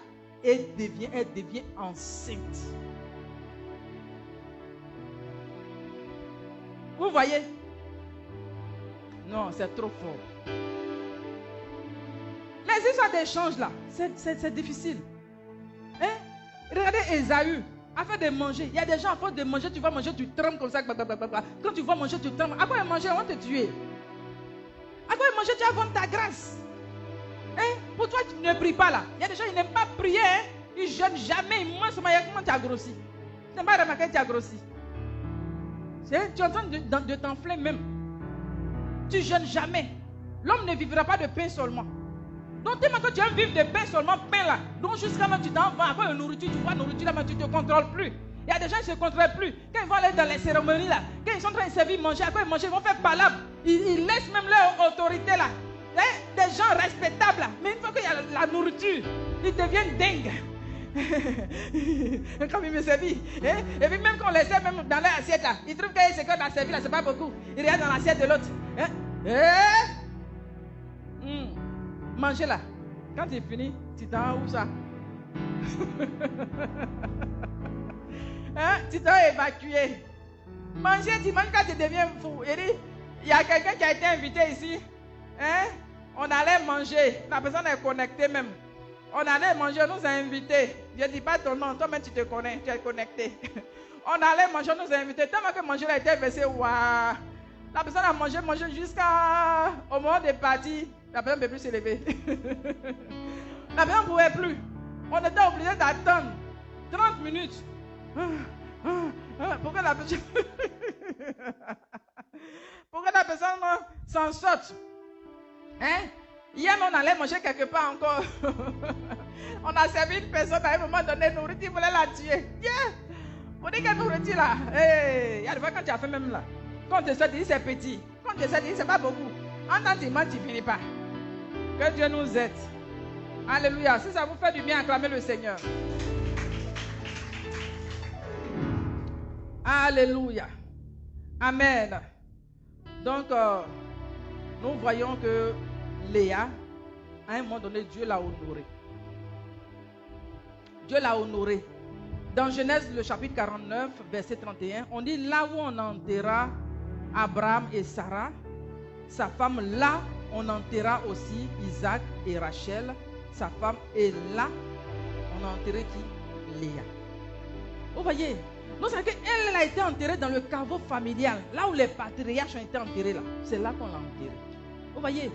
et elle devient enceinte. Vous voyez? Non, c'est trop fort. Les histoires d'échange là, c'est difficile. Hein? Regardez Ésaü, afin de manger. Il y a des gens, à force de manger, tu vas manger, tu trembles comme ça. Quand tu vas manger, tu trembles. À quoi manger, on va te tuer. À quoi manger, tu vas vendre ta grâce. Hein? Pour toi, tu ne pries pas là. Il y a des gens, ils n'aiment pas prier. Hein? Ils ne jeûnent jamais. Ils mangent comment tu as grossi. Tu n'as pas remarqué que tu as grossi. Tu es en train de t'enfler même. Tu ne jeûnes jamais. L'homme ne vivra pas de pain seulement. Donc, tellement que tu aimes vivre de pain seulement, pain là. Donc, jusqu'à maintenant, tu t'en vas. Après, la nourriture, tu vois, nourriture là, mais tu ne te contrôles plus. Il y a des gens qui ne se contrôlent plus. Quand ils vont aller dans les cérémonies là, quand ils sont en train de servir, manger, à quoi ils mangent, ils vont faire palabre. Ils laissent même leur autorité là. Des gens respectables là. Mais une fois qu'il y a la nourriture, ils deviennent dingues. Comme il me servit. Et puis même quand on les sert même dans leur assiette là, ils trouvent que ce qu'on a servi là, c'est pas beaucoup. Ils regardent dans l'assiette de l'autre. Manger là. Quand tu finis, tu t'en vas où ça? Tu t'as évacué. Manger, tu manges quand tu deviens fou. Il y a quelqu'un qui a été invité ici. On allait manger. La personne est connectée même. On allait manger, on nous a invités. Je ne dis pas ton nom, toi-même tu te connais, tu es connecté. On allait manger, on nous a invités. Tellement que manger a été versé, waouh. La personne a mangé jusqu'au moment de partir. La personne ne peut plus se lever. La personne ne pouvait plus. On était obligé d'attendre 30 minutes. Pour que la personne s'en sorte. Hier, on allait manger quelque part encore. On a servi une personne à un moment donné, nourriture, il voulait la tuer. Pour dire que nourriture là, il y a des fois quand tu as fait même là, quand on te sort, tu dis c'est petit. Quand on te sort, tu dis c'est pas beaucoup. En tant que tu manges, tu finis pas. Que Dieu nous aide. Alléluia. Si ça vous fait du bien, acclamez le Seigneur. Alléluia. Amen. Donc, nous voyons que Léa, à un moment donné, Dieu l'a honorée. Dieu l'a honorée. Dans Genèse, le chapitre 49, verset 31, on dit là où on enterra Abraham et Sarah, sa femme, là on enterra aussi Isaac et Rachel, sa femme, et là on a enterré qui? Léa. Vous voyez? Donc, c'est qu'elle a été enterrée dans le caveau familial, là où les patriarches ont été enterrés, là. C'est là qu'on l'a enterrée. Vous voyez?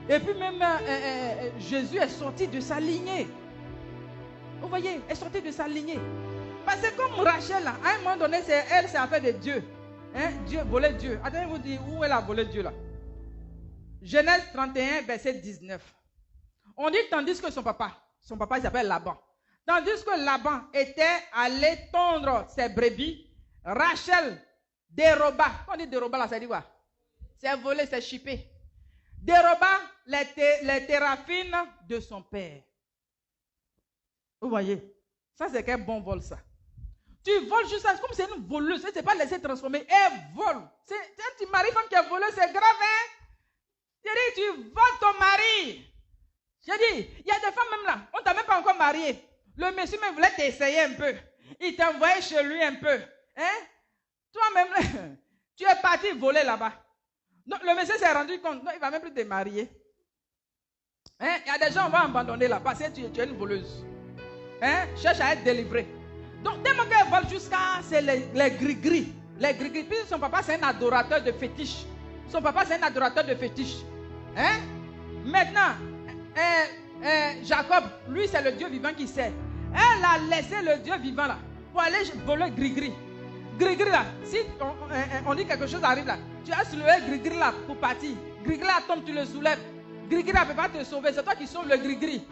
Et puis même Jésus est sorti de sa lignée. Vous voyez? Est sorti de sa lignée. Parce que comme Rachel, là, à un moment donné, elle, c'est affaire de Dieu. Hein? Dieu, voler Dieu. Attendez, vous dites, où est la volée Dieu là? Genèse 31, verset 19. On dit tandis que son papa il s'appelle Laban. Tandis que Laban était allé tondre ses brebis, Rachel déroba. Quand on dit déroba là, ça dit quoi? C'est voler, c'est chipper. Déroba les téraphines de son père. Vous voyez? Ça, c'est quel bon vol, ça. Tu voles juste ça, comme c'est une voleuse. Ce n'est pas laisser transformer. Elle vole. C'est un petit mari femme qui est voleuse, c'est grave, hein? J'ai dit, tu voles ton mari. J'ai dit, il y a des femmes même là, on ne t'a même pas encore marié. Le monsieur même voulait t'essayer un peu. Il t'a envoyé chez lui un peu. Hein? Toi-même, tu es parti voler là-bas. Donc, le monsieur s'est rendu compte, non, il ne va même plus te marier. Hein? Il y a des gens, on va abandonner là, parce que tu es une voleuse. Hein? Cherche à être délivré. Donc, dès qu'elle vole jusqu'à, c'est les gris-gris. Les gris-gris. Puis son papa, c'est un adorateur de fétiche. Son papa, c'est un adorateur de fétiche. Hein? Maintenant, Jacob, lui, c'est le Dieu vivant qui sait. Elle a laissé le Dieu vivant là pour aller voler gris-gris. Gris-gris là, si on dit quelque chose arrive là, tu as soulevé gris-gris là pour partir. Gris-gris là tombe, tu le soulèves. Gris-gris là ne peut pas te sauver, c'est toi qui sauves le gris-gris.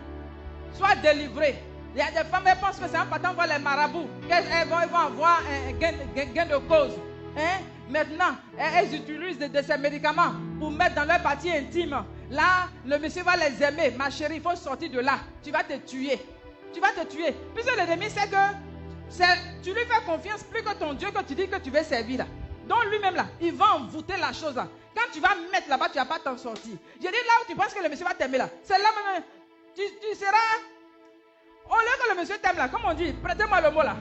Sois délivré. Il y a des femmes, elles pensent que c'est en partant voir les marabouts qu'elles vont avoir un gain de cause. Hein? Maintenant, elles utilisent de ces médicaments pour mettre dans leur partie intime. Là, le monsieur va les aimer. Ma chérie, il faut sortir de là. Tu vas te tuer. Tu vas te tuer. Puisque l'ennemi sait que tu lui fais confiance plus que ton Dieu que tu dis que tu veux servir là. Donc lui-même là, il va envoûter la chose là. Quand tu vas mettre là-bas, tu ne vas pas t'en sortir. Je dis là où tu penses que le monsieur va t'aimer là. C'est là même. Tu seras... Au lieu que le monsieur t'aime là, comme on dit, prêtez-moi le mot là.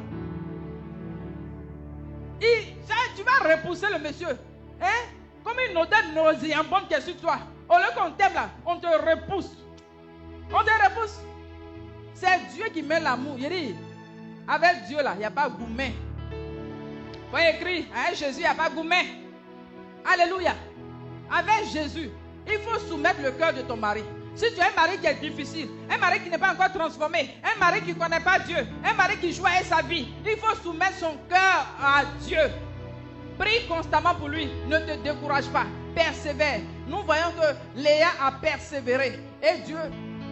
Tu vas repousser le monsieur. Hein? Comme une odeur nauséabonde qui est sur toi. Au lieu qu'on t'aime là, on te repousse. On te repousse. C'est Dieu qui met l'amour. Il dit, avec Dieu là, il n'y a pas gourmet. Il faut écrire, avec Jésus, il n'y a pas gourmet. Alléluia. Avec Jésus, il faut soumettre le cœur de ton mari. Si tu as un mari qui est difficile, un mari qui n'est pas encore transformé, un mari qui ne connaît pas Dieu, un mari qui joue avec sa vie, il faut soumettre son cœur à Dieu. Prie constamment pour lui. Ne te décourage pas. Persévère. Nous voyons que Léa a persévéré et Dieu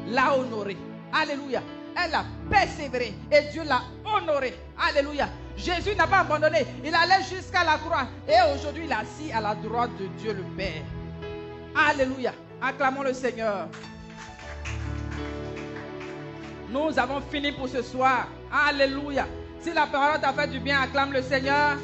l'a honoré. Alléluia. Elle a persévéré et Dieu l'a honoré. Alléluia. Jésus n'a pas abandonné. Il allait jusqu'à la croix et aujourd'hui il est assis à la droite de Dieu le Père. Alléluia. Acclamons le Seigneur. Nous avons fini pour ce soir. Alléluia. Si la parole t'a fait du bien, acclame le Seigneur.